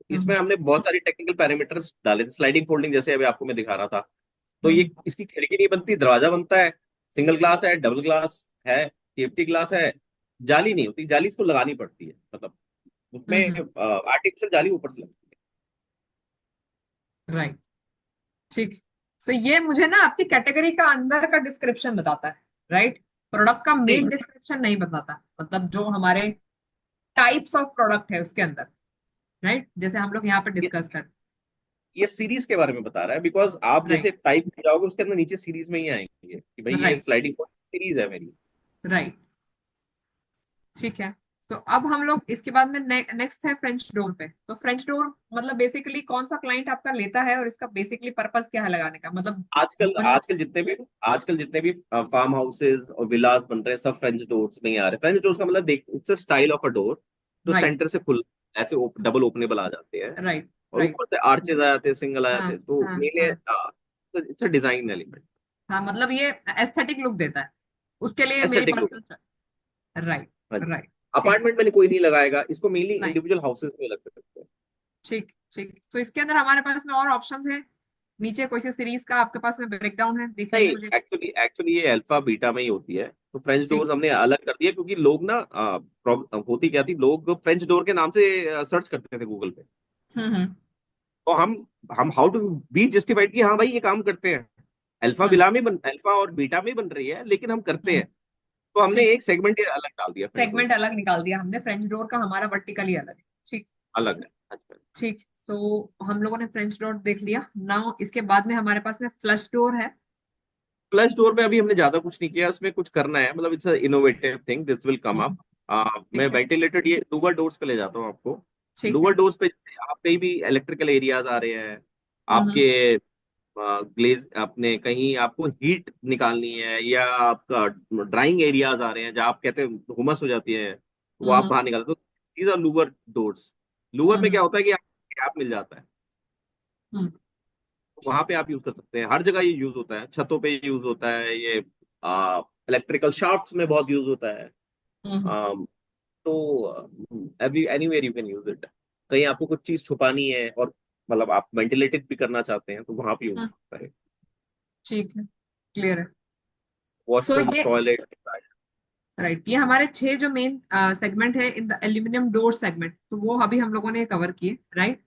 इसमें हम्म। हमने बहुत सारी टेक्निकल पैरामीटर्स डाले थे। स्लाइडिंग फोल्डिंग जैसे अभी आपको मैं दिखा रहा था, तो ये हम्म। इसकी खिड़की नहीं बनती, दरवाजा बनता है, सिंगल ग्लास है, डबल ग्लास है, सेफ्टी ग्लास है, जाली नहीं होती, जाली इसको लगानी पड़ती है, मतलब उसमें हम्म। आर्टिफिशियल जाली ऊपर से लगती राइट। ठीक। सो ये मुझे ना आपकी कैटेगरी का अंदर का डिस्क्रिप्शन बताता है। राइट। प्रोडक्ट का नहीं, मेन डिस्क्रिप्शन नहीं बताता, मतलब जो हमारे टाइप्स ऑफ प्रोडक्ट है उसके अंदर, राइट, जैसे हम लोग यहाँ पे ये डिस्कस कर। ये सीरीज के बारे में बता रहा है, बिकॉज आप राइट जैसे टाइप जाओगे उसके अंदर नीचे सीरीज में ही आएंगे कि भाई ये राइट स्लाइडिंग सीरीज है मेरी। राइट। ठीक है। तो अब हम लोग इसके बाद में नेक्स्ट है फ्रेंच डोर पे। तो फ्रेंच डोर मतलब बेसिकली कौन सा क्लाइंट आपका लेता है और इसका बेसिकली पर्पस क्या है लगाने का, मतलब आजकल मतलब। आजकल जितने भी फार्म हाउसेज और विलास बन रहे हैं सब फ्रेंच डोर्स में ही आ रहे हैं। फ्रेंच डोर्स का मतलब देख, it's a style of a door जो राइट सेंटर से खुल ऐसे डबल ओपनेबल आ जाते हैं, राइट और राइट। ऊपर से आर्चेज आ जाते हैं, सिंगल आ हाँ जाते हैं, तो हाँ मेनली हाँ इट्स अ डिजाइन एलिमेंट, हाँ, मतलब ये एस्थेटिक लुक देता है, उसके लिए मेरी एस्थेटिक लुक। पर्सनल। राइट हाँ जी। राइट। ठीक अपार्टमेंट में कोई नहीं लगाएगा इसको, मेनली नहीं। इंडिविजुअल हाउसेज में लग सकते हैं। ठीक ठीक, तो इसके अंदर हमारे पास में और ऑप्शंस है। नीचे कोई सी सीरीज का आपके पास में ब्रेकडाउन है, देख नहीं, लीजिए मुझे। एक्चुअली एक्चुअली ये अल्फा बीटा में ही होती है, तो फ्रेंच ठीक। डोर्स हमने अलग कर दिया क्योंकि लोग ना होती क्या थी, लोग फ्रेंच डोर के नाम से सर्च करते थे गूगल पे। हम्म। तो हम हाउ टू बी जस्टिफाइड कि हाँ भाई ये काम करते हैं, हम्म अल्फा और बीटा में बन रही है लेकिन हम करते हम्म। हैं, तो हमने ठीक। एक सेगमेंट अलग डाल दिया फ्रेंच सेगमेंट डोर्स। अलग निकाल दिया हमने, फ्रेंच डोर का हमारा वर्टिकली अलग है। ठीक। अलग है, अच्छा। ठीक। तो हम लोगों ने फ्रेंच डोर देख लिया। नाउ इसके बाद में हमारे पास में फ्लश डोर है। फ्लैश डोर में अभी हमने ज्यादा कुछ नहीं किया, इसमें कुछ करना है, मतलब it's innovative thing, this will come up. मैं ठीक है। वेंटिलेटेड ये लूवर डोर्स पे ले जाता हूँ आपको। ठीक है। लूवर डोर्स पे आप कहीं भी इलेक्ट्रिकल एरियाज आ रहे हैं, हम्म। आपके ग्लेज, अपने कहीं आपको हीट निकालनी है, या आपका ड्राइंग एरियाज आ रहे हैं जहाँ आप कहते हैं हुमस हो जाती है, वो आप हम्म बाहर निकालते हो, these are louver doors. Louver में हम्म क्या होता है कि आपको गैप मिल जाता है, हम्म तो वहां पे आप यूज कर सकते हैं, हर जगह ये यूज होता है, छतों पे यूज होता है ये, इलेक्ट्रिकल शाफ्ट्स में बहुत यूज होता है। हम्म um, तो every anywhere you can use it. कहीं आपको कुछ चीज छुपानी है और मतलब आप वेंटिलेटेड भी करना चाहते हैं तो वहां पे यूज हम्म। होता है। ठीक है, क्लियर है। तो वॉशरूम, ये टॉयलेट। राइट, ये हमारे 6 जो मेन सेगमेंट है in the aluminium door segment, तो वो अभी हम लोगों ने कवर किए, राइट।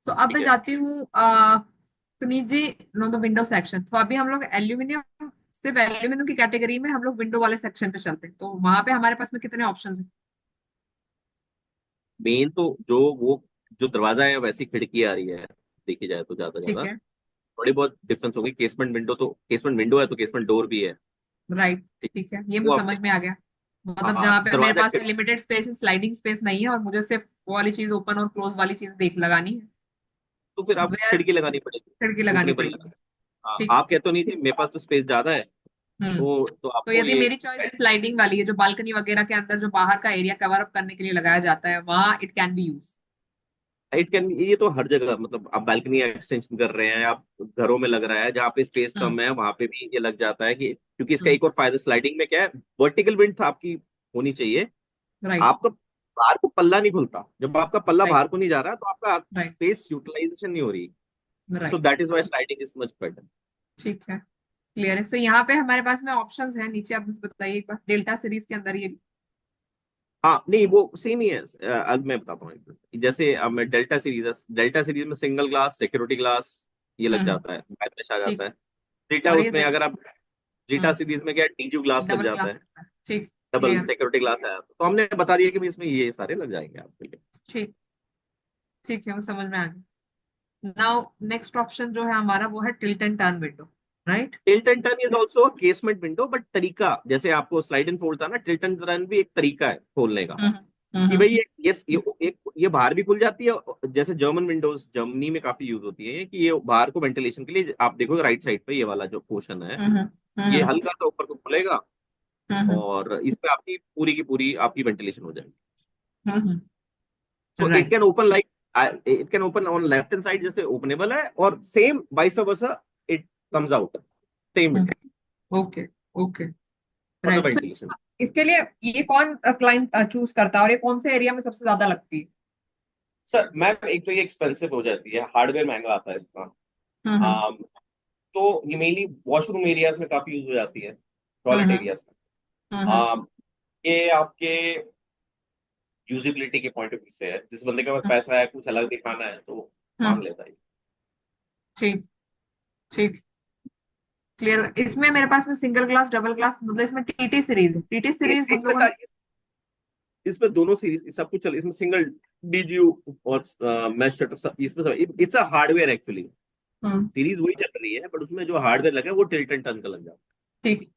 तो अब ठीक मैं है। जाती हूँ पुनीत जी, नो द विंडो सेक्शन। तो अभी हम लोग एल्यूमिनियम, सिर्फ एल्यूमिनियम की कैटेगरी में हम लोग विंडो वाले सेक्शन पे चलते हैं, तो वहां पे हमारे पास में कितने ऑप्शंस हैं। मेन तो जो वो जो दरवाजा है वैसी खिड़की आ रही है, देखी जाए तो ज्यादा ठीक ज्यादा है। थोड़ी बहुत डिफरेंस होगी। केसमेंट विंडो तो केसमेंट विंडो है तो केसमेंट डोर भी है। राइट। ठीक। ठीक है, ये वो मुझे आपने, समझ में आ गया। मतलब हाँ जहाँ पे मेरे दरवाजा पास में लिमिटेड स्पेस, स्लाइडिंग स्पेस नहीं है और मुझे सिर्फ वो वाली चीज ओपन और क्लोज वाली चीज देख लगानी है, तो फिर आप वेयर खिड़की लगानी पड़ेगी, खिड़की लगानी ओपनेबल। पड़ेगी। हाँ, ठीक। आप कहते तो नहीं थे मेरे पास तो स्पेस ज्यादा है, हम्म। तो तो आपको यदि ये, मेरी चॉइस स्लाइडिंग वाली है, जो बालकनी वगैरह के अंदर जो बाहर का एरिया कवर अप करने के लिए लगाया जाता है, वहां it can be use. It can, ये तो हर जगह, मतलब आप बालकनी एक्सटेंशन कर रहे हैं, आप घरों में लग रहा है जहाँ पे स्पेस हम्म कम है वहां पे भी ये लग जाता है कि, क्योंकि इसका हम्म। एक और फायदा स्लाइडिंग में क्या है, वर्टिकल विड्थ आपकी होनी चाहिए। राइट आपका बाहर को पल्ला नहीं खुलता, जब आपका पल्ला राइट बाहर को नहीं जा रहा तो आपका राइट स्पेस यूटिलाइजेशन नहीं हो रही। So right. That is why sliding is much better. ठीक है, क्लियर है। सो यहाँ पे हमारे पास में ऑप्शंस है नीचे, आप मुझे बताइए एक बार डेल्टा सीरीज के अंदर ये। हाँ नहीं, वो सेम ही है। अब मैं बताता हूँ एक मिनट। जैसे अब मैं डेल्टा सीरीज में सिंगल ग्लास सिक्योरिटी ग्लास ये लग हम्म। जाता है, मैच आ ठीक। जाता है। जीटा और ये उसमें अगर आप जीटा हम्म, सीरीज में क्या डीजू ग्लास लग डबल जाता क्लास है, होता है। ठीक। Double clear. सिक्योरिटी ग्लास है, तो हमने बता दिया कि भाई इसमें ये सारे लग जाएंगे आपके लिए। ठीक। ठीक है, वो समझ में आ गया। नाउ नेक्स्ट ऑप्शन जो है हमारा वो है tilt and turn window, right. Tilt and turn is also casement window, but तरीका जैसे आपको स्लाइड एंड फोल्ड था ना, टिल्ट एंड टर्न भी एक तरीका है खोलने का, हम्म कि हम्म भाई ये बाहर भी खुल जाती है, जैसे जर्मन विंडोज जर्मनी में काफी यूज होती है कि ये बाहर को वेंटिलेशन के लिए, आप देखोगे राइट साइड पे ये वाला जो पोर्शन है, हम्म ये हम्म हल्का सा ऊपर को खुलेगा हम्म और इसमें आपकी पूरी की पूरी आपकी वेंटिलेशन हो जाएगी। Hmm. So it right. Can open like, it can open on left hand side जैसे ओपनेबल है, और same vice versa it comes out same window okay okay. For the right. Ventilation. इसके लिए ये कौन क्लाइंट चूज करता है और ये कौन से एरिया में सबसे ज्यादा लगती है। सर मैम, एक तो ये एक्सपेंसिव हो जाती है, हार्डवेयर महंगा आता है इसका। हम्म um, तो ये मेनली वॉशरूम एरियाज में काफी यूज हो जाती है, टॉयलेट हम्म एरियाज में। हम्म ये आपके यूजिबिलिटी के पॉइंट ऑफ व्यू से है, जिस बंदे के पास हम्म पैसा है कुछ अलग दिखाना है तो हम्म। मांग लेता है। ठीक। ठीक। क्लियर। इसमें मेरे पास में सिंगल ग्लास डबल ग्लास, मतलब इसमें टीटी सीरीज है। टीटी सीरीज हम इसमें लोगों ने। सारी, इसमें दोनों सीरीज सब कुछ चल, इसमें सिंगल डीजीयू और मैश शटर सब, इसमें सब it's a hardware actually. Hmm. Series वही चल रही है, बट उसमें जो हार्डवेयर लगा है वो टिल्ट एंड टर्न का लग जाता ठीक,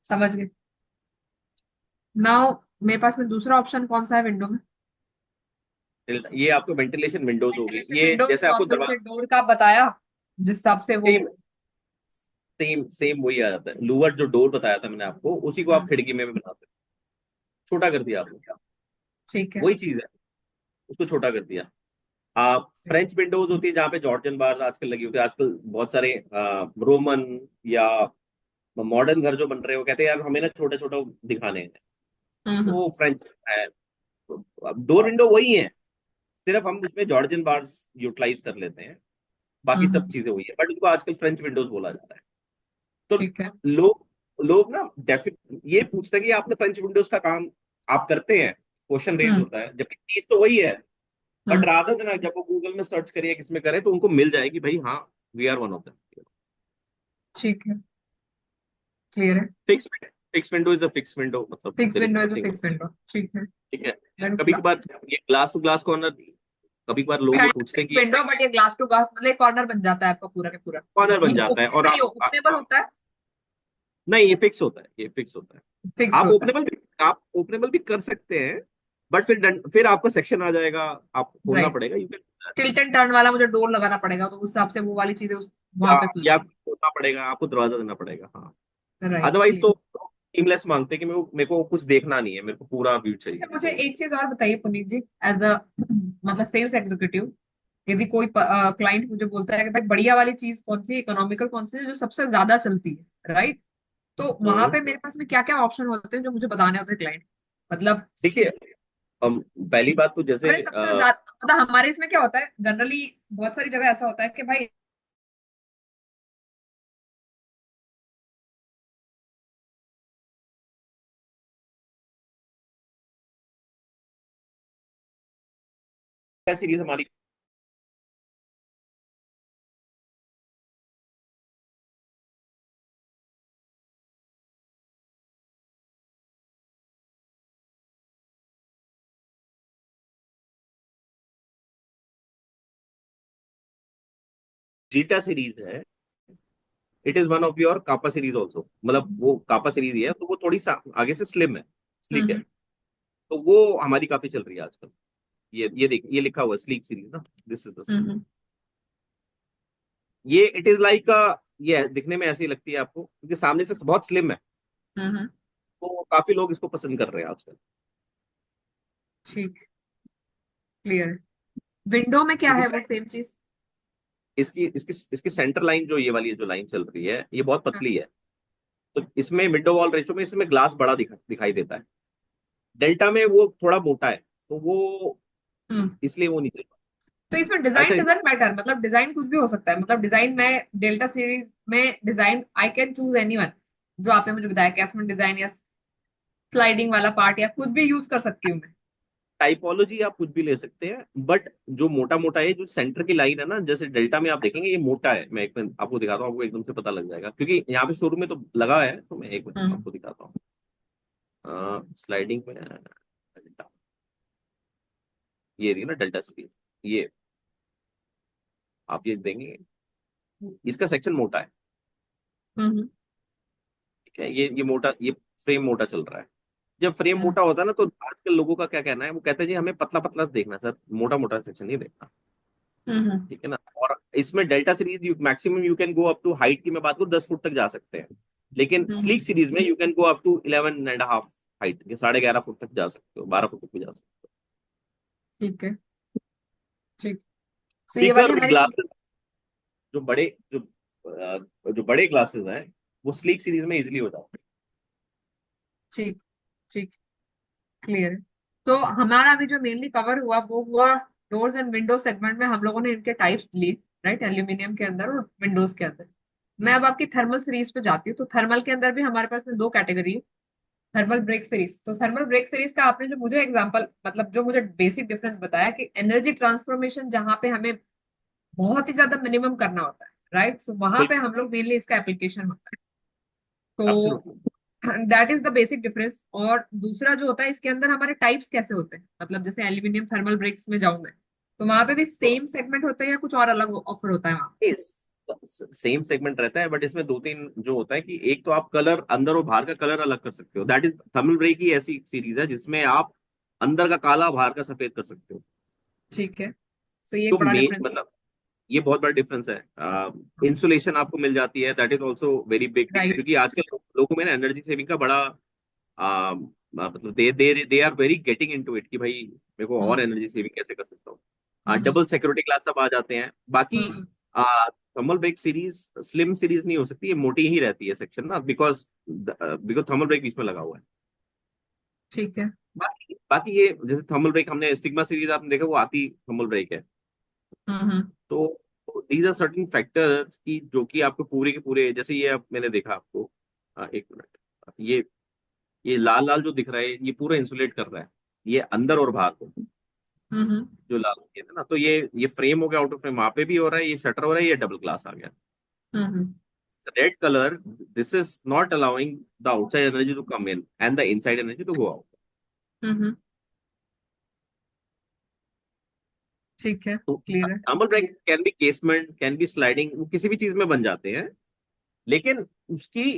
समझ गए। नाउ मेरे पास में दूसरा ऑप्शन कौन सा है विंडो में? है। ये आपको वेंटिलेशन विंडोज हो गई, वेंटिलेशन ये विंडोज, जैसे जो आपको आपने दरवाजा, मुझे डोर का बताया जिस हिसाब से वो। सेम सेम सेम वही आ जाता है। लूवर जो डोर बताया था मैंने आपको, उसी को आप हम्म, खिड़की में भी बनाते हो, छोटा कर दिया आपने, ठीक है। वही चीज है, उसको छोटा कर दिया। आप फ्रेंच विंडोज होती है जहाँ पे जॉर्जन बार्स आजकल लगी होती है, आजकल बहुत सारे रोमन या मॉडर्न घर जो बन रहे हो, कहते हैं यार हमें ना छोटे छोटे दिखाने हैं, हम्म। तो फ्रेंच है। तो डोर विंडो वही है, सिर्फ हम उसमें जॉर्जन बार्स यूटिलाइज कर लेते हैं, बाकी सब हम्म, चीजें वही है, बट उनको आजकल फ्रेंच विंडोज बोला जाता है। तो ठीक है। लोग लोग ना डेफि ये पूछते हैं कि आपने फ्रेंच विंडोज का काम आप करते हैं, क्वेश्चन रेज हम्म। होता है, जबकि चीज तो वही है। बट हम्म, रादर देन जब वो गूगल में सर्च करिए, किसमें करें, तो उनको मिल जाएगी भाई, हाँ we are one of them. ठीक है, क्लियर है। Fix fix window is a fix window, मतलब fix there is window is a nothing. Fix window, ठीक है। ठीक है। देन कभी कभार ये ग्लास टू ग्लास कॉर्नर, कभी कभार लोग ये पूछते हैं फिक्स कि विंडो, बट ये ग्लास टू ग्लास मतलब कॉर्नर बन जाता है आपका पूरा का पूरा। कॉर्नर ये बन जाता है, और ओपनेबल, ये ओपनेबल होता है। नहीं ये फिक्स होता है, ये फिक्स होता है। फिक्स्ड आप होता है। ओपनेबल भी, आप ओपनेबल भी कर सकते हैं, बट फिर आपका सेक्शन आ जाएगा, आपको खोलना राइट। पड़ेगा, you can, tilt and turn वाला मुझे डोर लगाना पड़ेगा, तो उस हिसाब से वो वाली चीजें उस वहां पे या खुलती खोलना पड़ेगा, आपको दरवाजा देना पड़ेगा, हाँ। है। Right, otherwise clear. तो सीमलेस मांगते हैं कि मेरे को कुछ देखना नहीं है, मेरे को पूरा व्यू अच्छा, चाहिए, मुझे तो एक चीज और बताइए पुनीत जी, एज अ मतलब सेल्स एग्जीक्यूटिव, यदि कोई क्लाइंट मुझे बोलता है कि भाई बढ़िया वाली चीज कौन सी, इकोनॉमिकल कौन सी है जो सबसे ज्यादा चलती है, राइट? तो वहां हम्म। पे मेरे पास में क्या क्या ऑप्शन होते हैं जो मुझे बताने होते हैं क्लाइंट, मतलब देखिए, हम पहली बात तो जैसे हमारे सबसे ज्यादा, मतलब हमारे इसमें क्या होता है जनरली, बहुत सारी जगह ऐसा होता है कि भाई सीरीज हमारी जीटा सीरीज है, it is one of your kappa series also, मतलब वो कापा सीरीज ही है, तो वो थोड़ी सा आगे से स्लिम है, स्लीक है, हम्म। तो वो हमारी काफी चल रही है आजकल। ये देख, ये लिखा हुआ है स्लीक सीरीज ना, दिस इज द सीरीज। हम्म। ये इट इज लाइक, ये दिखने में ऐसी लगती है आपको क्योंकि सामने से बहुत स्लिम है, हम्म। तो काफी लोग इसको पसंद कर रहे हैं आजकल। ठीक, क्लियर है। विंडो में क्या क्योंकि है वो सेम चीज? इसकी इसकी इसकी सेंटर लाइन जो ये वाली जो लाइन चल रही है, ये बहुत पतली है, तो इसमें विंडो वॉल रेशो में इसमें ग्लास बड़ा दिखाई देता है। डेल्टा में वो थोड़ा मोटा है, तो वो हम्म। इसलिए वो नहीं चल तो इसमें रहा। डिजाइन अच्छा, डजंट मैटर, मतलब डिजाइन कुछ भी हो सकता है, मतलब डिजाइन में डेल्टा सीरीज में design I can choose anyone, जो आपने मुझे बताया कैसमेंट डिजाइन या स्लाइडिंग वाला पार्ट या कुछ भी यूज कर सकती हूँ मैं। टाइपोलॉजी आप कुछ भी ले सकते हैं, बट जो मोटा मोटा है, जो सेंटर की लाइन है ना, जैसे डेल्टा में आप देखेंगे ये मोटा है, मैं एक मिनट आपको दिखाता हूँ, आपको एकदम से पता लग जाएगा, क्योंकि यहाँ पे शोरूम में तो लगा है, तो मैं एक मिनट हम्म। आपको दिखाता हूँ। स्लाइडिंग में डेल्टा, ये रही ना डेल्टा सीरीज, ये आप ये देंगे, इसका सेक्शन मोटा है, हम्म। ठीक है, ये मोटा, ये फ्रेम मोटा चल रहा है। जब फ्रेम हम्म। मोटा होता है ना, तो आजकल लोगों का क्या कहना है, वो कहते हैं जी हमें पतला पतला देखना है, सर मोटा मोटा सेक्शन नहीं देखना, हम्म। ठीक है ना। और इसमें delta series maximum you can go up to, height की मैं बात करूँ 10 फुट तक जा सकते हैं, लेकिन हम्म, स्लीक सीरीज में you can go up to 11.5 height, 11.5 foot तक जा सकते हो, 12 फुट तक भी जा सकते हो। ठीक है। ठीक, तो ये वाली थिकर हमारी ग्लासेस, जो बड़े जो बड़े ग्लासेस हैं, वो स्लीक सीरीज में इजिली हो जाते ठीक, ठीक, क्लियर है। तो हमारा अभी जो मेनली कवर हुआ वो हुआ डोर्स एंड विंडोज सेगमेंट में, हम लोगों ने इनके टाइप्स लिए, राइट, एल्यूमिनियम के अंदर और विंडोज के अंदर। मैं अब आपकी थर्मल सीरीज पे जाती हूँ, तो थर्मल के अंदर भी हमारे पास में दो कैटेगरी है। थर्मल ब्रेक सीरीज, तो थर्मल ब्रेक सीरीज का आपने जो मुझे एग्जांपल, मतलब जो मुझे बेसिक डिफरेंस बताया कि एनर्जी ट्रांसफॉर्मेशन जहां पे हमें बहुत ही ज्यादा मिनिमम करना होता है, राइट। सो वहां पे बिल्कुल, हम लोग मेनली इसका एप्लीकेशन होता है। तो absolutely. That is the basic difference. और दूसरा जो होता है इसके अंदर हमारे टाइप्स कैसे होते हैं, मतलब जैसे एल्यूमिनियम थर्मल ब्रेक्स में जाऊं मैं, तो वहां पे भी सेम सेगमेंट होता है या कुछ और अलग ऑफर होता है वहां सेम सेगमेंट रहता है, बट इसमें दो तीन जो होता है कि एक तो आप कलर अंदर और बाहर का कलर अलग कर सकते हो। दैट इज थर्मल ब्रेक की ऐसी सीरीज है जिसमें आप अंदर का काला बाहर का सफेद कर सकते हो। पे? ठीक है। सो ये एक तो बड़ा मेन डिफरेंस। मतलब ये बहुत बड़ा डिफरेंस है। इंसुलेशन आपको मिल जाती है, that is also very big, right. क्योंकि आजकल लोगों में ना एनर्जी सेविंग का बड़ा मतलब they are very getting into it कि भाई मेरे को और हम्म एनर्जी सेविंग कैसे कर सकता हूँ। हम्म डबल सिक्योरिटी क्लास सब आ जाते हैं। बाकी hmm, thermal break series slim series नहीं हो सकती, ये मोटी ही रहती है सेक्शन ना, बिकॉज बिकॉज थर्मल ब्रेक बीच में लगा हुआ है। ठीक है। बाकी बाकी ये जैसे थर्मल ब्रेक हमने सिग्मा सीरीज आपने देखा, वो आती थर्मल ब्रेक है। हम्म। तो दीज आर सर्टेन फैक्टर्स की जो कि आपको पूरे के पूरे, जैसे ये अब मैंने देखा आपको, एक मिनट, ये लाल लाल जो दिख रहा है ये पूरा इंसुलेट कर रहा है, ये अंदर और बाहर को, हम्म जो लाल ये है ना, तो ये फ्रेम हो गया, आउट ऑफ फ्रेम वहां पे भी हो रहा है, ये शटर हो रहा है, ये डबल ग्लास आ गया। Hmm red colour, this is not allowing the outside energy to come in and the inside energy to go out. Hmm. ठीक है, तो क्लियर है। Thermal break can be casement, can be sliding, वो किसी भी चीज में बन जाते हैं, लेकिन उसकी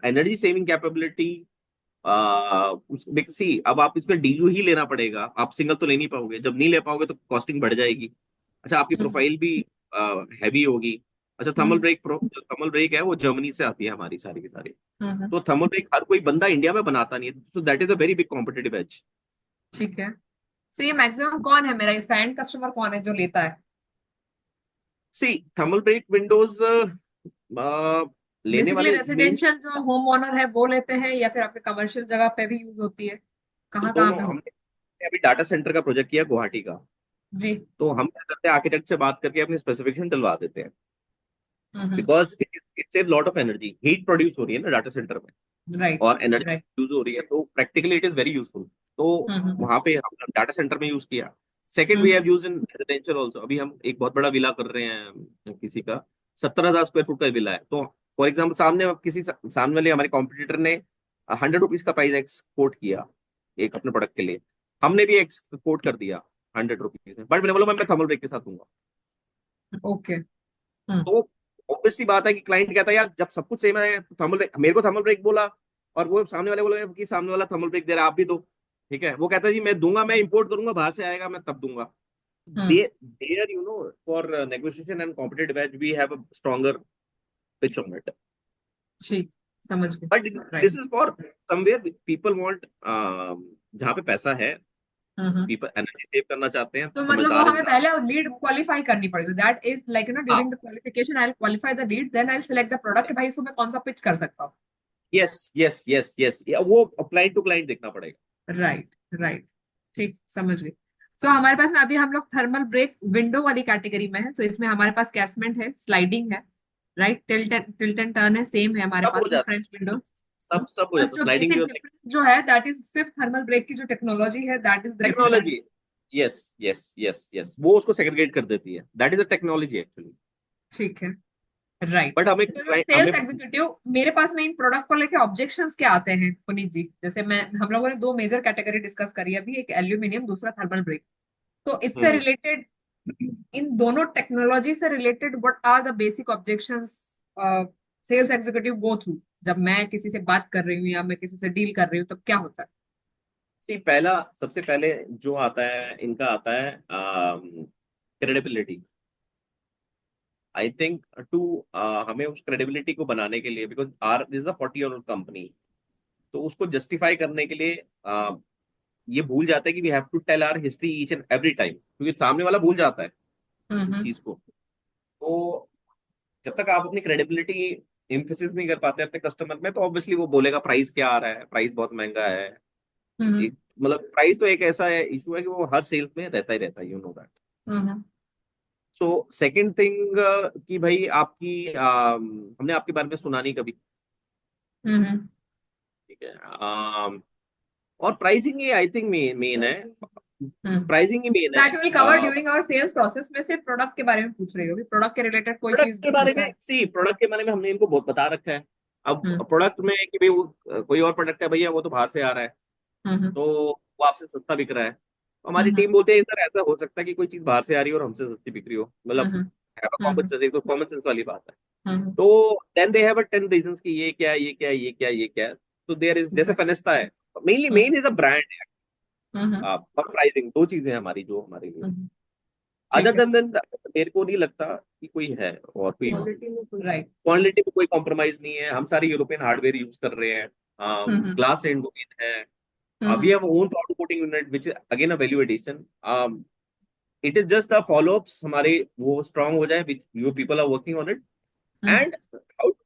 एनर्जी सेविंग कैपेबिलिटी, सी अब आप इसमें डीयू ही लेना पड़ेगा, आप सिंगल तो ले नहीं पाओगे, जब नहीं ले पाओगे तो कॉस्टिंग बढ़ जाएगी। अच्छा, आपकी हम्म प्रोफाइल भी हैवी होगी। अच्छा, हम्म जो थर्मल ब्रेक है वो जर्मनी से आती है हमारी सारी की सारी। हम्म। तो थर्मल ब्रेक हर कोई बंदा इंडिया में बनाता नहीं है, so that is a very big competitive edge. ठीक है। तो ये मैक्सिमम कौन है, मेरा इसका एंड कस्टमर कौन है जो लेता है? सी थर्मल ब्रेक विंडोज लेने बेसिकली वाले मेन रेजिडेंशियल जो होम ओनर है वो लेते हैं, या फिर आपके कमर्शियल जगह पे भी यूज होती है? कहाँ कहाँ दोनों। पे होती हमने अभी डाटा सेंटर का प्रोजेक्ट किया गुवाहाटी का, है? जी। तो हम क्या करते हैं, आर्किटेक्ट से बात करके अपनी स्पेसिफिकेशन डलवा देते हैं, hmm. Because it save lot of energy, heat produce हो रही है ना डाटा सेंटर में, राइट। और राइट। एनर्जी यूज हो रही है, तो practically it is very useful. तो हम्म वहां पे हम डाटा सेंटर में यूज किया। Second we hmm have use in residential also. अभी हम एक बहुत बड़ा विला कर रहे हैं किसी का, 70,000 स्क्वायर फुट का विला है। तो फॉर एग्जाम्पल सामने वाले हमारे कॉम्पिटिटर ने 100 रुपीज का प्राइस एक्सपोर्ट किया एक अपने प्रोडक्ट के लिए, हमने भी एक्सपोर्ट कर दिया 100 रुपीज में, बट मैंने बोला मैं थर्मल ब्रेक के साथ दूंगा। ओके। हम्म तो ऑब्वियस सी बात है कि क्लाइंट कहता है यार जब सब कुछ सेम है तो थर्मल ब्रेक, मेरे को थर्मल ब्रेक बोला और वो सामने वाले बोला कि सामने वाला थर्मल ब्रेक दे रहा है, आप भी दो। ठीक है, वो कहता है जी मैं दूंगा, मैं इंपोर्ट करूंगा, बाहर से आएगा, मैं तब दूंगा। Hmm. There for negotiation and competitive edge we have a stronger pitch on it. ठीक, समझ गए। But right. This is for somewhere people want, जहाँ पे पैसा है, हम्म। पीपल एनर्जी सेव करना चाहते हैं, तो मतलब वो समझदार हमें इंसान। पहले लीड क्वालिफाई करनी पड़ेगी, दैट इज लाइक हाँ, during the qualification I will qualify the lead, then I will select the product, भाई इसको मैं कौन सा पिच कर सकता हूँ। यस यस यस यस, वो क्लाइंट टू क्लाइंट देखना पड़ेगा। राइट। राइट। ठीक, समझ गई। सो हमारे पास में अभी हम लोग थर्मल ब्रेक विंडो वाली कैटेगरी में है, तो इसमें हमारे पास कैसमेंट है, स्लाइडिंग है, राइट, टिल्ट एंड टर्न है, सेम है हमारे सब पास हो में जाता फ्रेंच है, विंडो। सब हो बस जाता है, जो स्लाइडिंग बेसिक जो डिफरेंस जो है दैट इज सिर्फ थर्मल ब्रेक की जो टेक्नोलॉजी है, that is the difference. Technology. Yes yes yes yes, वो उसको सेग्रीगेट कर देती है, that is a technology actually. ठीक है। राइट। बट हमें तो सेल्स हमें एग्जीक्यूटिव मेरे पास में इन प्रोडक्ट को लेके ऑब्जेक्शंस क्या आते हैं पुनीत जी? जैसे मैं हम लोगों ने दो मेजर कैटेगरी डिस्कस करी है अभी, एक एल्यूमिनियम, दूसरा थर्मल ब्रेक। तो इससे हम्म, रिलेटेड, इन दोनों टेक्नोलॉजी से related what are the basic objections sales executive go through जब मैं किसी से बात कर रही हूँ या मैं किसी से डील कर रही हूँ, तब क्या होता है? सी पहला सबसे पहले जो आता है इनका आता है क्रेडिबिलिटी। आई थिंक टू हमें उस क्रेडिबिलिटी को बनाने के लिए, because our is a 40 year company, तो उसको जस्टिफाई करने के लिए ये भूल जाता है कि we have to tell our history each and every time, क्योंकि सामने वाला भूल जाता है उस हम्म चीज को। तो जब तक आप अपनी क्रेडिबिलिटी इम्फेसिस नहीं कर पाते अपने कस्टमर में, तो ऑब्वियसली वो बोलेगा प्राइस क्या आ रहा है, प्राइस बहुत महंगा है। हम्म मतलब प्राइस तो एक ऐसा है इशू है कि वो हर सेल्स में रहता ही रहता है, you know that. Hmm so second thing कि भाई हमने आपके बारे में सुना नहीं कभी। ठीक है, और प्राइसिंग ये आई थिंक मेन है। Pricing he main that will cover है। ड्यूरिंग आवर सेल्स प्रोसेस में। सिर्फ प्रोडक्ट के बारे में पूछ रही हो, अभी प्रोडक्ट के रिलेटेड कोई प्रोडक्ट चीज के बारे होता में है? सी प्रोडक्ट के बारे में हमने इनको बहुत बता रखा है। अब हम्म प्रोडक्ट में कि भाई वो कोई और प्रोडक्ट है भैया, वो तो बाहर से आ रहा है, हम्म तो वो आपसे सस्ता बिक रहा है। तो हमारी हम्म टीम बोलते है सर ऐसा हो सकता है कि कोई चीज बाहर से आ रही है और हमसे सस्ती बिक रही हो, मतलब हम्म कॉमन हम्म सेंस, एक तो कॉमन सेंस वाली बात है। हम्म तो देन दे हैव 10 रीजंस कि ये क्या है, ये क्या है, ये क्या है, ये क्या है। तो देयर इज, जैसे फेनेस्टा है, mainly hmm main is a brand है, हम्म और प्राइसिंग, दो चीजें हैं हमारी जो हमारे लिए। हम्म, अदर ठीक है। देन मेरे को नहीं लगता कि कोई है और कोई। राइट। क्वालिटी में कोई कॉम्प्रोमाइज नहीं है, हम सारे यूरोपियन हार्डवेयर यूज कर रहे हैं, हम्म ग्लास एंड डोमेन है। Hmm we have own powder coating unit which again a value addition. It is just a follow ups हमारे वो स्ट्रांग हो जाए, which you people are working on it, hmm and how to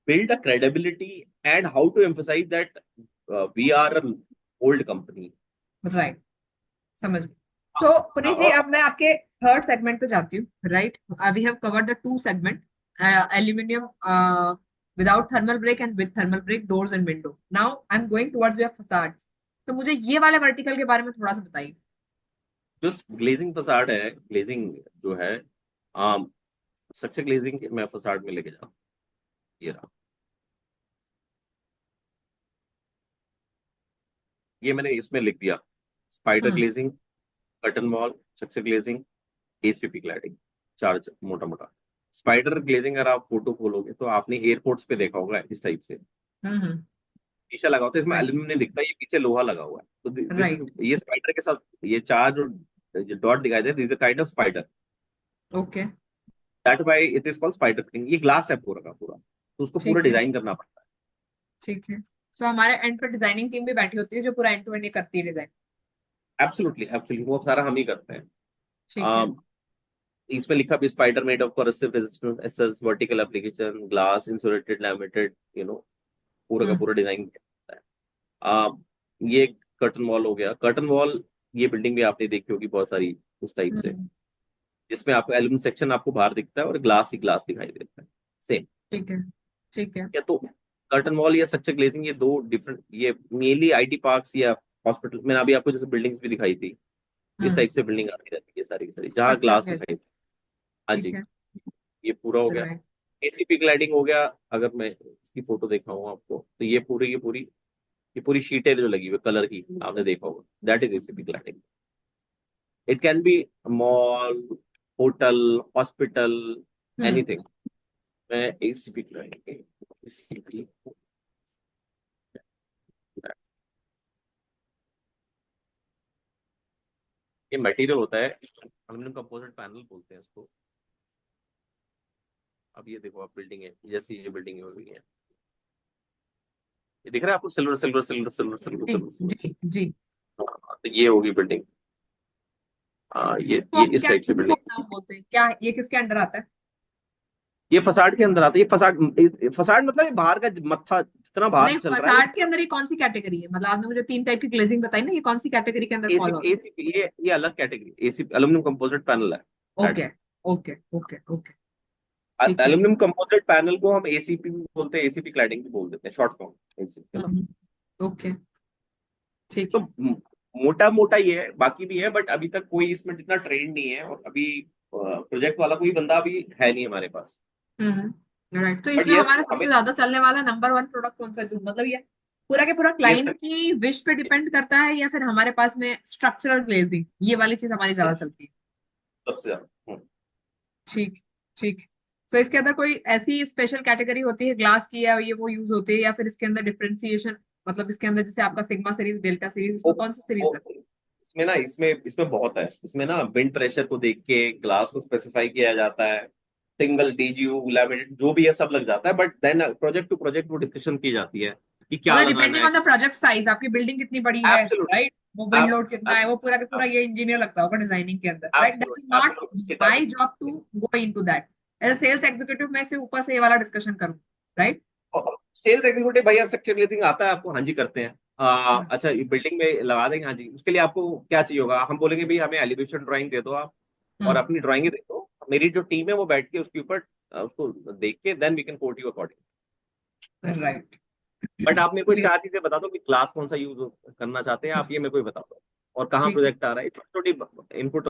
build a credibility, and how to emphasise that we are old company. Right, समझ गई। तो पुनीत जी, अब मैं आपके थर्ड सेगमेंट पे जाती हूँ। Right, we have covered the two segment, aluminium without thermal break and with thermal break, doors and window. Now I am going towards your facades. तो मुझे ये वाले वर्टिकल के बारे में थोड़ा सा बताइए। जो ग्लेजिंग फसाड है, ग्लेजिंग जो है, स्ट्रक्चर ग्लेजिंग मैं फसाड में लेके जाऊँ, ये रहा, ये मैंने इसमें लिख दिया, spider hmm glazing, curtain wall, structure glazing, ACP cladding, चार मोटा मोटा। स्पाइडर ग्लेजिंग अगर आप फोटो खोलोगे तो आपने एयरपोर्ट्स पे देखा होगा इस टाइप से हम्म, शीशा लगा होता है, इसमें राइट एल्यूमिनियम नहीं दिखता, ये पीछे लोहा लगा हुआ है। तो दिस इज, राइट, ये स्पाइडर के साथ ये चार जो डॉट दिखाई दे, this is kind of spider, okay, that why it is called spider fitting. ये ग्लास है पूरा का पूरा, तो उसको पूरा ठीक है डिजाइन करना पड़ता ठीक है। सो हमारे एंड पे डिजाइनिंग टीम भी बैठी होती है जो पूरा एंड टू एंड करती है डिजाइन। है। एब्सोल्युटली एब्सोल्युटली, वो सारा हम ही करते हैं। ठीक है। इसमें लिखा भी, spider made of corrosive resistance SS vertical application glass insulated laminated, पूरा का हम्म पूरा डिजाइन किया जाता है। ये कर्टन वॉल हो गया, कर्टन वॉल, ये बिल्डिंग भी आपने देखी होगी बहुत सारी उस टाइप से, हम्म, जिसमें आपको एल्यूमिनियम सेक्शन आपको बाहर दिखता है और ग्लास ही ग्लास दिखाई देता है, सेम। ठीक है ठीक है। या तो कर्टन वॉल या स्ट्रक्चर ग्लेजिंग, ये दो डिफरेंट, ये मेनली आईटी पार्क्स या हॉस्पिटल, मैंने अभी आपको जैसे बिल्डिंग्स भी दिखाई थी, इस हम्म, टाइप से बिल्डिंग आती रहती है सारी की सारी, जहाँ स्ट्रक्चर ग्लास है। दिखाई दे। हाँ ठीक जी, है। ये पूरा हो गया। राइट। एसीपी क्लैडिंग हो गया, अगर मैं इसकी फोटो दिखाऊँ आपको, तो ये पूरी शीटें जो लगी हुई कलर की, आपने देखा होगा, that is ACP cladding. It can be mall, hotel, hospital, hmm anything. मैं एसीपी क्लैडिंग, ये मटेरियल होता है, एल्यूमिनियम कंपोजिट पैनल बोलते हैं इसको। अब ये देखो, आप बिल्डिंग है, जैसी ये बिल्डिंग हो गई है, ये दिख रहा है आपको, silver silver silver silver silver जी सिल्वर सिल्वर। जी जी। हाँ, तो ये होगी बिल्डिंग। हाँ, इसको ये हम इस क्या टाइप से इसको बिल्डिंग। नाम बोलते हैं क्या, ये किसके अंडर आता है? ये फसाड के अंदर आता है, ये फसाड, फसाड मतलब ये बाहर का मत्था जितना बाहर नहीं, चल रहा है वो। फसाड के अंदर ये कौन सी कैटेगरी है? मतलब आपने मुझे तीन टाइप की ग्लेजिंग बताई ना, ये कौन सी कैटेगरी के अंदर फॉलो एसी होता एसी ये अलग category, AC aluminium composite panel है है? that। Okay okay okay okay, ठीक है। एल्यूमिनियम कंपोजिट पैनल को हम एसीपी भी बोलते हैं, एसीपी क्लैडिंग भी बोल देते हैं, शॉर्ट फॉर्म एसीपी ना। ओके, ठीक तो है। मोटा मोटा ये है, बाकी भी है, बट अभी तक कोई इसमें जितना ट्रेंड नहीं है, और अभी प्रोजेक्ट वाला कोई बंदा अभी है नहीं हमारे पास। राइट। तो बट इसमें यस हमारा हमें, सबसे ज्यादा चलने वाला नंबर वन प्रोडक्ट कौन सा है? मतलब ये पूरा के पूरा ये क्लाइंट की विश पे डिपेंड करता है, या फिर हमारे पास में स्ट्रक्चरल ग्लेजिंग ये वाली चीज हमारी ज्यादा चलती है? सबसे ज्यादा ठीक ठीक। तो इसके अंदर कोई ऐसी स्पेशल कैटेगरी होती है ग्लास की, या ये वो यूज होती है, या फिर इसके अंदर डिफरेंशिएशन, मतलब इसके अंदर जैसे आपका सिग्मा सीरीज, डेल्टा सीरीज, वो इसमें कौन सी सीरीज वो है? इसमें ना, इसमें बहुत है, इसमें ना विंड प्रेशर को देख के ग्लास को स्पेसिफाई किया जाता है, सिंगल डीजीयू लैमिनेट जो भी है सब लग जाता है, but then project to project वो डिस्कशन की जाती है कि क्या मतलब लगाना डिपेंडिंग है। ऑन द प्रोजेक्ट साइज, आपकी बिल्डिंग कितनी बड़ी है, एब्सोल्युटली, राइट, वो विंड आप लोड कितना है, आप वो पूरा का पूरा आप ये इंजीनियर लगता होगा डिजाइनिंग के अंदर, right? That is absolutely not absolutely उसके my job to go into that. As a sales executive मैं से ऊपर से ये वाला डिस्कशन करूँ, राइट? सेल्स एग्जीक्यूटिव भैया, स्ट्रक्चर ग्लेजिंग आता है आपको? हाँ जी करते हैं। अच्छा, ये बिल्डिंग में लगा देंगे, हाँ जी, उसके लिए आपको क्या चाहिए होगा, हम बोलेंगे भाई हमें एलिवेशन ड्राइंग दे दो आप, और अपनी ड्राइंग दे दो, मेरी जो टीम है वो बैठ के उसके ऊपर उसको देख के then we can quote you according. Right. But आप मेरे को चार चीजें बता दो कि क्लास कौन सा यूज करना चाहते हैं आप, ये मेरे को ही बता दो। और कहाँ ठीक है। प्रोजेक्ट आ रहा है, छोटी छोटी इनपुट।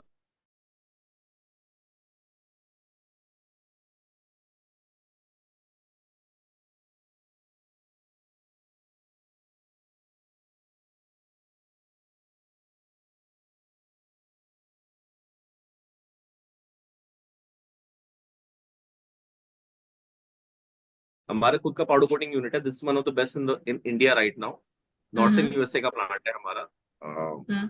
हमारे खुद का पाउडर कोटिंग यूनिट है, this one of the best in India right now. Nordson hmm. USA का प्लांट है हमारा। Hmm.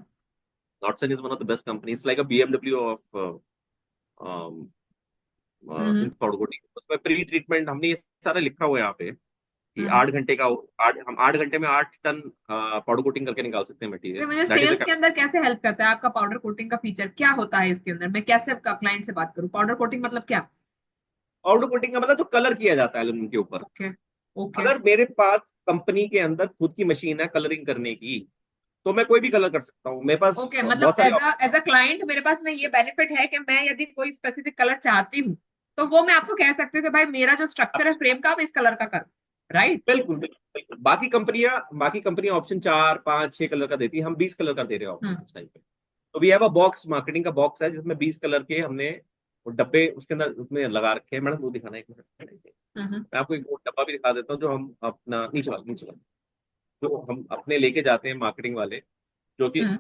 Nordson is one of the best companies, like a BMW of in hmm. Powder coating. उसमें pre treatment हमने ये सारा लिखा हुआ है यहाँ पे कि हम्म। 8 घंटे का, हम 8 घंटे में 8 टन पाउडर कोटिंग करके निकाल सकते हैं तो मटेरियल। मुझे दैट इज सेल्स के अंदर कैसे हेल्प करता है आपका पाउडर कोटिंग का फीचर, क्या होता है इसके अंदर, मैं कैसे आपका क्लाइंट से बात करूं, पाउडर कोटिंग मतलब क्या? पाउडर कोटिंग का मतलब जो कलर किया जाता है एल्यूमिनियम के ऊपर। ओके। ओके। अगर मेरे पास कंपनी के अंदर खुद की मशीन है कलरिंग करने की, तो मैं कोई भी कलर कर सकता हूँ, मेरे पास ओके, मतलब बहुत सारे एज अ क्लाइंट मेरे पास में ये बेनिफिट है कि मैं यदि कोई स्पेसिफिक कलर चाहती हूँ तो वो मैं आपको कह सकती हूँ कि भाई मेरा जो स्ट्रक्चर है फ्रेम का आप इस कलर का कर, राइट? बिल्कुल बिल्कुल बिल्कुल। बाकी कंपनियां ऑप्शन 4 5 6 कलर का देती है, हम 20 कलर का दे रहे हैं ऑप्शन हम्म। इस टाइम पे। तो we have a box, marketing का बॉक्स है जिसमें 20 कलर के हमने वो डब्बे उसके अंदर उसमें लगा रखे हैं। मैडम वो दिखाना एक मिनट, हम्म। मैं आपको एक वो डब्बा भी दिखा देता हूँ, जो हम अपना नीचे वाला जो हम अपने लेके जाते हैं मार्केटिंग वाले, जो कि हम्म।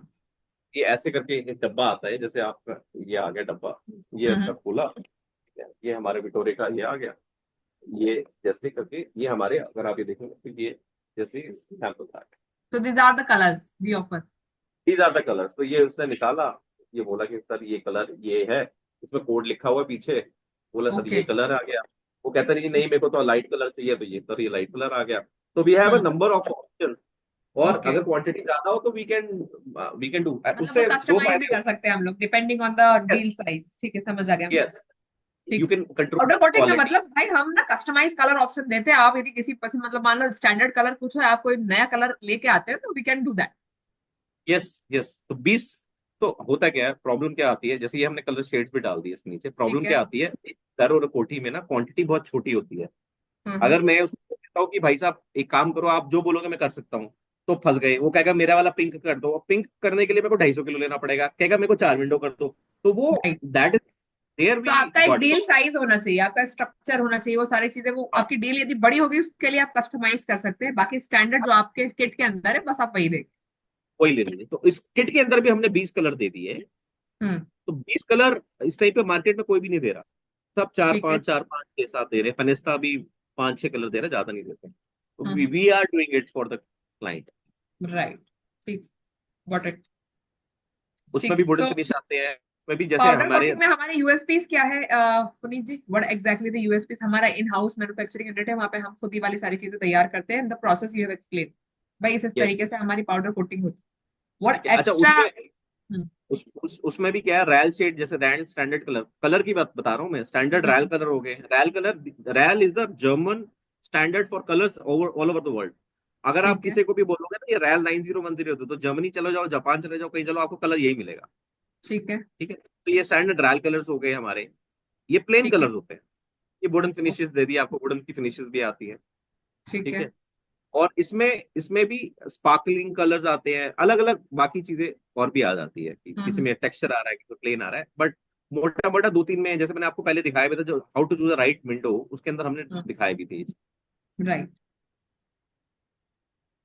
ये ऐसे करके एक डब्बा आता है, जैसे आपका ये आ गया डब्बा, ये इसका हम्म। खोला, ये हमारे विटोरे का ये आ गया, ये जैसे करके ये हमारे, अगर आप ये देखेंगे तो ये जैसे सैंपल था। तो these are the colours we offer. These are the colour. तो ये उसने निकाला, ये बोला कि सर ये कलर ये है, इसमें कोड लिखा हुआ है पीछे। बोला सर ओके। ये कलर आ गया। वो कहता नहीं नहीं, ठीक। मेरे को तो लाइट कलर चाहिए, तो ये सर ये लाइट कलर आ गया। तो we have a hmm. Number of option. और ओके, अगर क्वांटिटी ज्यादा हो तो वी कैन डू। मतलब वो उससे दो कस्टमाइज भी फायदे कर होते सकते हैं हम लोग डिपेंडिंग ऑन द हैं। डील साइज, ठीक है, समझ आ गया मुझे। यस, ठीक यू है। Can control powder the coating में क्वालिटी। मतलब भाई हम ना कस्टमाइज कलर ऑप्शन देते हैं, आप यदि किसी पसंद मतलब मान लो स्टैंडर्ड कलर कुछ है, आप कोई नया कलर लेके आते हैं तो we can do that. Yes yes. तो 20, तो होता क्या है, प्रॉब्लम क्या आती है, जैसे ये हमने कलर शेड्स भी डाल दिए इसके नीचे, ठीक प्रॉब्लम है। क्या आती है, घर और कोठी में ना क्वांटिटी बहुत छोटी होती है। हम्म। अगर मैं उसको कहता हूँ कि भाई साहब एक काम करो, आप जो बोलोगे मैं कर सकता हूँ, तो फंस गए। वो कहेगा मेरा वाला पिंक कर दो, पिंक करने के लिए मेरे को 250 किलो लेना पड़ेगा, कहेगा मेरे को 4 विंडो कर दो। तो वो राइट। दैट इज देयर तो वी आपका एक गॉट डील इट। साइज होना चाहिए, आपका स्ट्रक्चर होना चाहिए, वो सारी चीजें, वो आपकी डील यदि बड़ी होगी उसके लिए आप कस्टमाइज कर सकते हैं, बाकी स्टैंडर्ड जो आपके किट के अंदर है बस आप वही देंगे। वही ले लेंगे। तो इस किट के अंदर भी हमने 20 कलर दे दिए। हम्म। तो 20 कलर इस टाइप पे मार्केट में कोई भी नहीं दे रहा। सब ठीक है। 4 5 6 7 दे रहे, फनिस्ता भी 5 6 कलर दे रहे, ज्यादा नहीं देते। तो hmm. We are doing it for the client. Right. ठीक। Got it. उसमें ठीक भी है। वुडन सो फिनिश आते हैं, उसमें भी जैसे पाउडर हमारे। कोटिंग में हमारे यूएसपीस क्या है पुनीत जी, व्हाट एग्जैक्टली द यूएसपीस? हमारा इन हाउस मैन्युफैक्चरिंग यूनिट है, वहां पे हम खुद ही वाली सारी चीजें तैयार करते हैं, the process you have explain, भाई इस यस, तरीके से हमारी पाउडर कोटिंग होती है, ठीक व्हाट है। अच्छा एक्स्ट्रा? उसमें उसमें भी क्या है, रैल शेड, जैसे रैल स्टैंडर्ड कलर, कलर की बात बता रहा हूँ मैं, स्टैंडर्ड रैल कलर हो गए, RAL colour. RAL is the German standard for colours over all over the world. अगर आप ठीक है। किसी को भी बोलोगे ना ये रैल 9010 होते, तो जर्मनी चलो जाओ, जापान चले जाओ, कहीं चलो, आपको कलर यही मिलेगा। ठीक है। ठीक है, तो ये स्टैंडर्ड रैल कलर्स हो गए हमारे। ये प्लेन ठीक है। कलर्स होते हैं। ये वुडन ओ, फिनिशेस दे दी आपको, वुडन की फिनिशेस भी आती है। ठीक ठीक है। है। और इसमें इसमें भी स्पार्कलिंग कलर्स आते हैं, अलग अलग बाकी चीजें और भी आ जाती है कि किसी हम्म। में टेक्सचर आ रहा है, किसी में प्लेन आ रहा है, बट मोटा मोटा 2 3 में, जैसे मैंने आपको पहले दिखाया भी था, जो how to choose the right window, उसके अंदर हमने दिखाए भी थे। राइट।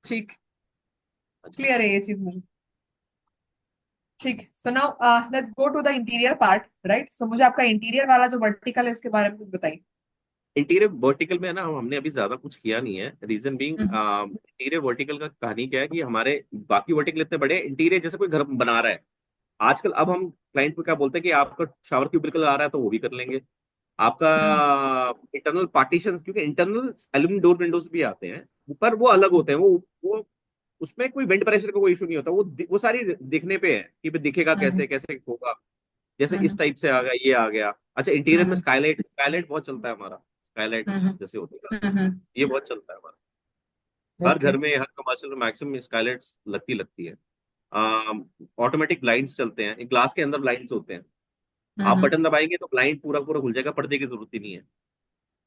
ठीक। अच्छा, क्लियर है ये चीज मुझे। ठीक, so now let's go to the interior part, right? So मुझे आपका इंटीरियर वाला जो वर्टिकल है उसके बारे में कुछ बताइए। इंटीरियर वर्टिकल में ना हमने अभी ज्यादा कुछ किया नहीं है, रीजन बीइंग हम्म। इंटीरियर वर्टिकल का कहानी क्या है कि हमारे बाकी वर्टिकल इतने बड़े, इंटीरियर जैसे कोई घर बना रहा है आजकल, अब हम क्लाइंट को क्या बोलते हैं कि आपका शावर क्यूबिकल आ रहा है तो वो भी कर लेंगे, आपका हम्म। इंटरनल पार्टीशन, क्योंकि इंटरनल एल्यूमिनियम डोर विंडोज भी आते हैं, पर वो अलग होते हैं, वो उसमें कोई वेंट प्रेशर का कोई इशू नहीं होता, वो सारी दिखने पे है कि भाई दिखेगा हम्म। कैसे कैसे होगा। जैसे इस हम्म। टाइप से आ गया, ये आ गया। अच्छा, इंटीरियर में हम्म। स्काईलाइट, स्काईलाइट बहुत चलता है हमारा, स्काईलाइट हम्म। जैसे होती है ना, हम्म। ये बहुत चलता है हमारा। हर ओके। घर में, हर कमर्शियल में मैक्सिमम स्काईलाइट्स लगती लगती है। ऑटोमेटिक ब्लाइंड्स चलते हैं, ग्लास के अंदर ब्लाइंड्स होते हैं, आप हम्म। बटन दबाएंगे तो ब्लाइंड पूरा पूरा खुल जाएगा, पर्दे की जरूरत ही नहीं है।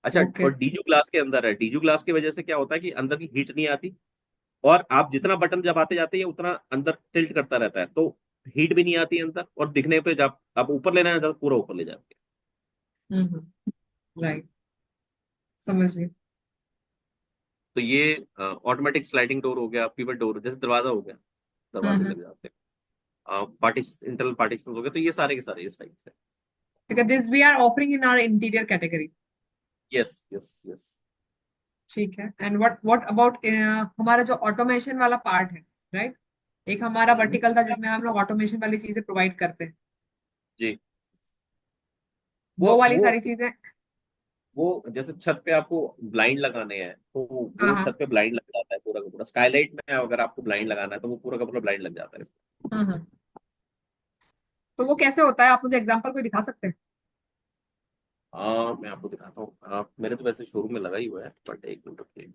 अच्छा, ओके। और डीजू ग्लास के अंदर है, डीजू ग्लास की वजह से क्या होता है कि अंदर की हीट नहीं आती, और आप जितना बटन जब आते जाते हैं उतना अंदर टिल्ट करता रहता है, तो हीट भी नहीं आती है अंदर, और दिखने पे जब आप ऊपर लेना है तो पूरा ऊपर ले जाते राइट, समझ गई। हैं। तो ये ऑटोमेटिक स्लाइडिंग डोर हो गया, पिवट डोर, जैसे दरवाजा हो गया, दरवाजे हम्म। लग जाते हैं, पार्टीशन, इंटरनल पार्टीशन हो गए, तो ये सारे के सारे इस टाइप से। ठीक है, this we are offering in our interior category. Yes yes yes. ठीक है, एंड व्हाट अबाउट हमारा जो ऑटोमेशन वाला पार्ट है, राइट? एक हमारा वर्टिकल था जिसमें हम लोग ऑटोमेशन वाली चीजें प्रोवाइड करते हैं, जी। वो वो वाली वो सारी चीजें। वो जैसे छत पे आपको ब्लाइंड लगाने हैं, तो हाँ वो हाँ। छत पे ब्लाइंड लग जाता है पूरा का पूरा। स्काईलाइट में अगर आपको ब्लाइंड लगाना है तो वो पूरा का पूरा ब्लाइंड लग जाता है। हम्म। तो वो कैसे होता है, आप मुझे एग्जांपल कोई दिखा सकते हैं? मैं आपको दिखाता हूँ, मेरे तो वैसे शोरूम में लगा ही हुआ है, बट एक मिनट रुकिए।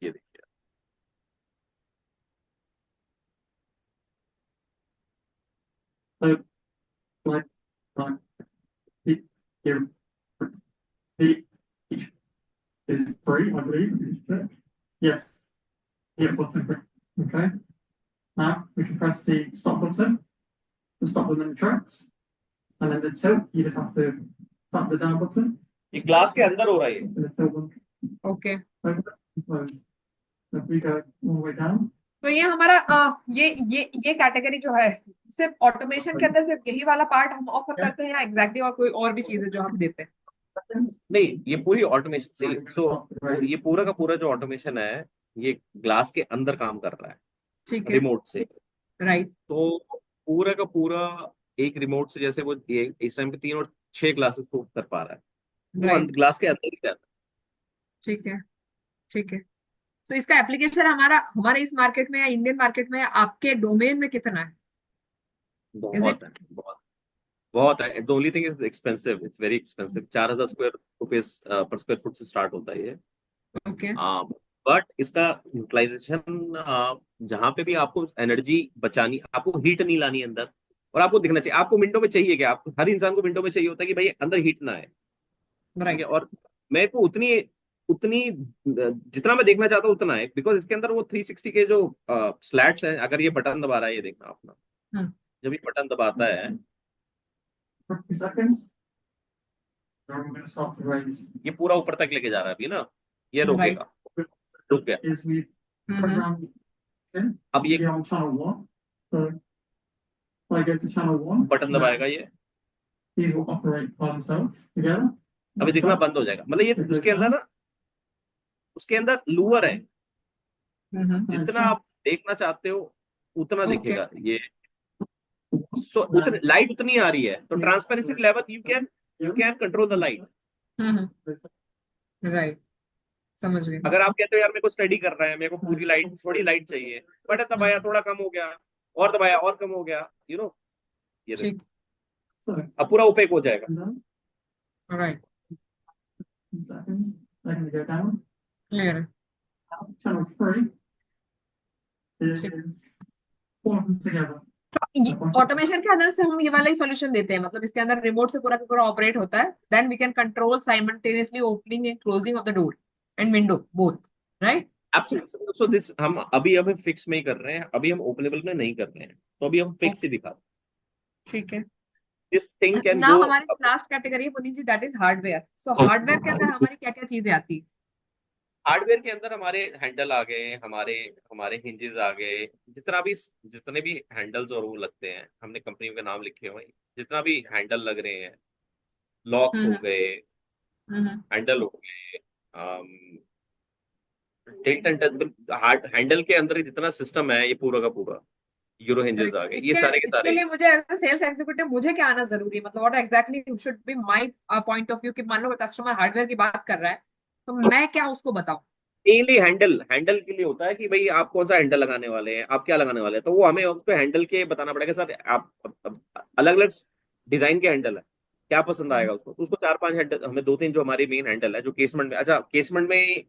ये देखिए। So, like, like, it, here, the, each is three, I believe, is it? Yes. Yeah, button, okay. Now, we can press the stop button to stop them in the tracks. And then the tilt, you just have to tap the down button, ये glass के अंदर हो रहा है ये। and the tilt one okay. open and close. So if we go all the way down, तो ये हमारा ये कैटेगरी जो है, सिर्फ ऑटोमेशन के अंदर सिर्फ यही वाला पार्ट हम ऑफर करते हैं, या एग्जैक्टली और कोई और भी चीजें जो हम देते हैं? नहीं, ये पूरी ऑटोमेशन से, सो ये पूरा का पूरा जो ऑटोमेशन है, ये ग्लास के अंदर काम कर रहा है, ठीक है। रिमोट से। राइट। तो पूरा का पूरा एक रिमोट से, जैसे वो इस टाइम पे 3 और 6 ग्लासेस को कर पा रहा है, वो राइट। ग्लास के अंदर ही रहता ठीक है। ठीक है। तो इसका एप्लीकेशन हमारा हमारे इस मार्केट में या इंडियन मार्केट में या आपके डोमेन में कितना है? है। Is it? बहुत है, बहुत बहुत है। The only thing is expensive, it's very expensive. 4,000 square rupees per square foot से स्टार्ट होता है ये। ओके। बट इसका यूटिलाइजेशन, जहां पे भी आपको एनर्जी बचानी, आपको हीट नहीं लानी अंदर, और आपको दिखना चाहिए, आपको विंडो में चाहिए क्या, आपको हर इंसान को विंडो में चाहिए होता है कि भाई अंदर हीट ना आए। ठीक है, राइट। और मेरे को उतनी उतनी जितना मैं देखना चाहता हूँ उतना है, बिकॉज इसके अंदर वो 360 के जो स्लैट्स हैं, अगर ये बटन दबा रहा है, ये देखना अपना, हम्म। जब ये बटन दबाता है 50 seconds, then we're going to start to raise. ये पूरा ऊपर तक लेके जा रहा है अभी ना, ये राइट। रोकेगा, रुक गया। Is we program in, अब ये be on channel one. So if I go to channel one, button दबाएगा ये, these will operate by themselves together. अभी दिखना बंद हो जाएगा। मतलब ये उसके अंदर ना, उसके अंदर लूवर है, जितना आप देखना चाहते हो उतना ओके। दिखेगा ये। सो उतनी लाइट उतनी आ रही है, तो transparency level you can control the light. Right, समझ गए। अगर आप कहते हो यार मेरे को स्टडी करना है, मेरे को पूरी लाइट, थोड़ी लाइट चाहिए, बटन दबाया, थोड़ा कम हो गया, और दबाया और कम हो गया, ये देखो, ठीक। अब पूरा ओपेक हो जाएगा। Right. Seconds, they're going to go down. Clear है। Channel three ठीक। is all of them together. Automation के अंदर से हम ये वाला ही सॉल्यूशन देते हैं, मतलब इसके अंदर रिमोट से पूरा का पूरा ऑपरेट होता है, then we can control simultaneously opening and closing of the door and window both, right? Absolutely. So this हम अभी फिक्स में ही कर रहे हैं, अभी हम ओपनेबल में नहीं कर रहे हैं, तो अभी हम फिक्स ही दिखा। ठीक है। दिस थिंग कैन ना गो। हमारी लास्ट कैटेगरी है Puneet ji, that is hardware. So hardware के अंदर हमारी क्या क्या चीजें आती है? हार्डवेयर के अंदर हमारे हैंडल आ गए, हमारे हमारे हिंजेस आ गए, जितने भी हैंडल्स और वो लगते हैं, हमने कंपनी के नाम लिखे हुए हैं, जितना भी हैंडल लग रहे हैं, लॉक्स हो गए, हम्म। हैंडल हो गए, टिल्ट एंड हैंडल के अंदर ही जितना सिस्टम है, ये पूरा का पूरा यूरो हिंजेस आ गए, ये सारे के इसके सारे। लिए मुझे एज अ सेल्स एग्जीक्यूटिव मुझे क्या आना जरूरी है, मतलब what exactly should be my point of view कि मान लो कस्टमर हार्डवेयर की बात कर रहा है तो मैं क्या उसको बताऊं। मेनली हैंडल हैंडल के लिए होता है कि भाई आप कौन सा हैंडल लगाने वाले हैं, आप क्या लगाने वाले हैं, तो वो हमें उसको हैंडल के बताना पड़ेगा सर। आप अलग अलग डिजाइन के हैंडल है, क्या पसंद हम्म, आएगा उसको, तो उसको चार पांच हैंडल, हमें दो तीन जो हमारी मेन हैंडल है जो केसमेंट में, अच्छा केसमेंट में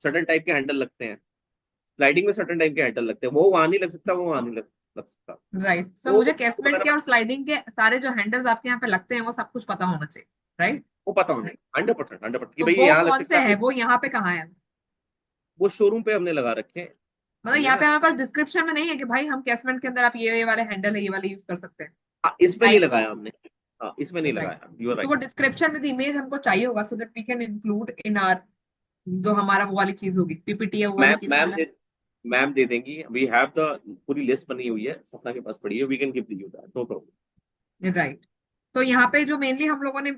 सर्टन टाइप के हैंडल लगते हैं, स्लाइडिंग में सर्टन टाइप के हैंडल लगते हैं, वो वहां नहीं लग सकता, वो वहां नहीं लग सकता। राइट। सो तो मुझे उसको कैसमेंट बताना के और स्लाइडिंग के सारे जो हैंडल्स आपके यहाँ पे लगते हैं वो सब कुछ पता होना चाहिए, राइट। वो पता होना 100%, 100% कि तो भाई ये वो यहाँ लग कौन सकता से है, है, वो यहाँ पे कहाँ है। वो शोरूम पे हमने लगा रखे हैं मतलब हमने यहाँ पे ना। हमारे पास डिस्क्रिप्शन में नहीं है कि भाई हम कैसमेंट के अंदर आप ये वाले हैंडल है ये वाले यूज कर सकते हैं। हाँ, इसमें नहीं टाइप, लगाया हमने। हाँ, इसमें नहीं राइट। लगाया, यू आर तो वो राइट। डिस्क्रिप्शन विद इमेज हमको चाहिए होगा so that we can include in our जो हमारा वो वाली चीज होगी पीपीटी है वो वाली मैम चीज मैम करना दे मैम दे देंगी, वी हैव द पूरी लिस्ट बनी हुई है, सपना के पास पड़ी है, we can give you that, no problem. है, राइट। तो यहाँ पे जो मेनली हम लोगों ने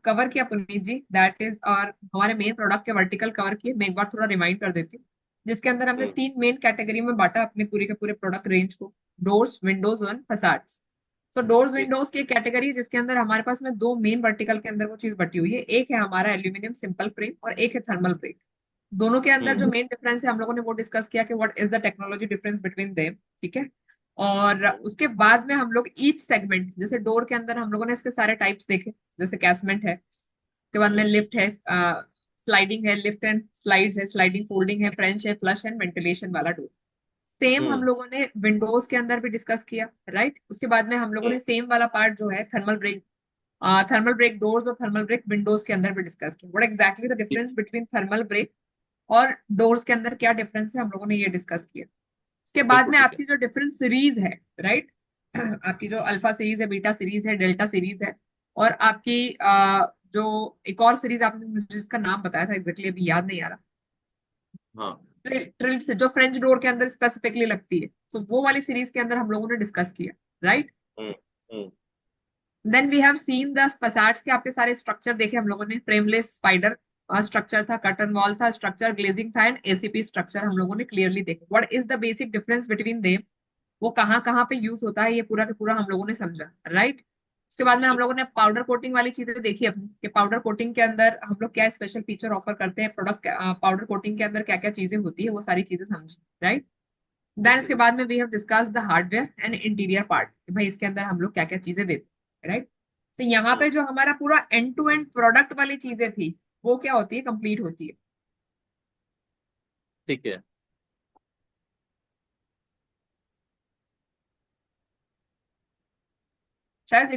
कवर किया पुनीत जी, दैट इज और हमारे मेन प्रोडक्ट के वर्टिकल कवर किए। मैं एक बार थोड़ा रिमाइंड कर देती हूँ, जिसके अंदर हमने हम्म, 3 मेन कैटेगरी में बांटा अपने पूरे के पूरे प्रोडक्ट रेंज को। डोर्स, विंडोज और फसाड्स। तो डोर्स ठीक। विंडोज की एक कैटेगरी जिसके अंदर हमारे पास में 2 मेन वर्टिकल के अंदर वो चीज बटी हुई है। एक है हमारा एल्यूमिनियम सिंपल फ्रेम और एक है थर्मल फ्रेम। दोनों के अंदर जो हम्म, मेन डिफरेंस है हम लोगों ने वो डिस्कस किया कि what is the technology difference between them. ठीक है। और हम्म, उसके बाद में हम लोग ईच सेगमेंट, जैसे डोर के अंदर हम लोगों ने इसके सारे टाइप्स देखे, जैसे कैसमेंट है, उसके बाद में हम्म, लिफ्ट है, स्लाइडिंग है, लिफ्ट एंड स्लाइड्स है, स्लाइडिंग फोल्डिंग है, फ्रेंच है, फ्लश एंड वेंटिलेशन वाला डोर। सेम हम हम्म, लोगों ने विंडोज के अंदर भी डिस्कस किया, राइट। उसके बाद में हम लोगों हम्म, ने सेम वाला पार्ट जो है थर्मल ब्रेक डोर्स और थर्मल ब्रेक विंडोज के अंदर भी डिस्कस किया। व्हाट एग्जैक्टली द ठीक। डिफरेंस बिटवीन थर्मल ब्रेक और डोर्स के अंदर क्या डिफरेंस है हम लोगों ने ये डिस्कस किया। उसके बाद बिल्कुल में ठीक है। आपकी जो डिफरेंट सीरीज है, राइट, आपकी जो अल्फा सीरीज है, बीटा सीरीज है, डेल्टा सीरीज है, और आपकी जो एक और सीरीज आपने मुझे जिसका नाम बताया था एग्जैक्टली अभी याद नहीं आ रहा, हाँ। ट्रिल्ड से जो फ्रेंच डोर के अंदर स्पेसिफिकली लगती है, तो वो वाली सीरीज के अंदर हम लोगों ने डिस्कस किया, right. Hmm, hmm, then we have seen the facades के आपके सारे स्ट्रक्चर देखे हम लोगों ने। फ्रेमलेस स्पाइडर स्ट्रक्चर था, कर्टन वॉल था स्ट्रक्चर, ग्लेजिंग था एंड एसीपी स्ट्रक्चर हम लोगों ने क्लियरली देखे। What is the basic difference between them, वो कहाँ कहाँ पे यूज होता है, ये पूरा का पूरा हम लोगों ने समझा, राइट। उसके बाद में हम ठीक। लोगों ने पाउडर कोटिंग वाली चीजें देखी अपनी कि पाउडर कोटिंग के अंदर हम लोग क्या स्पेशल फीचर ऑफर करते हैं, प्रोडक्ट पाउडर कोटिंग के अंदर क्या क्या चीजें होती है, वो सारी चीजें समझी, राइट। Then okay. इसके बाद में we have discuss the hardware and interior part, भाई इसके अंदर हम लोग क्या क्या चीजें देते हैं, राइट। तो यहाँ पे जो हमारा पूरा एंड टू एंड प्रोडक्ट वाली चीजें थी वो क्या होती है, कंप्लीट होती है। ठीक है। शायद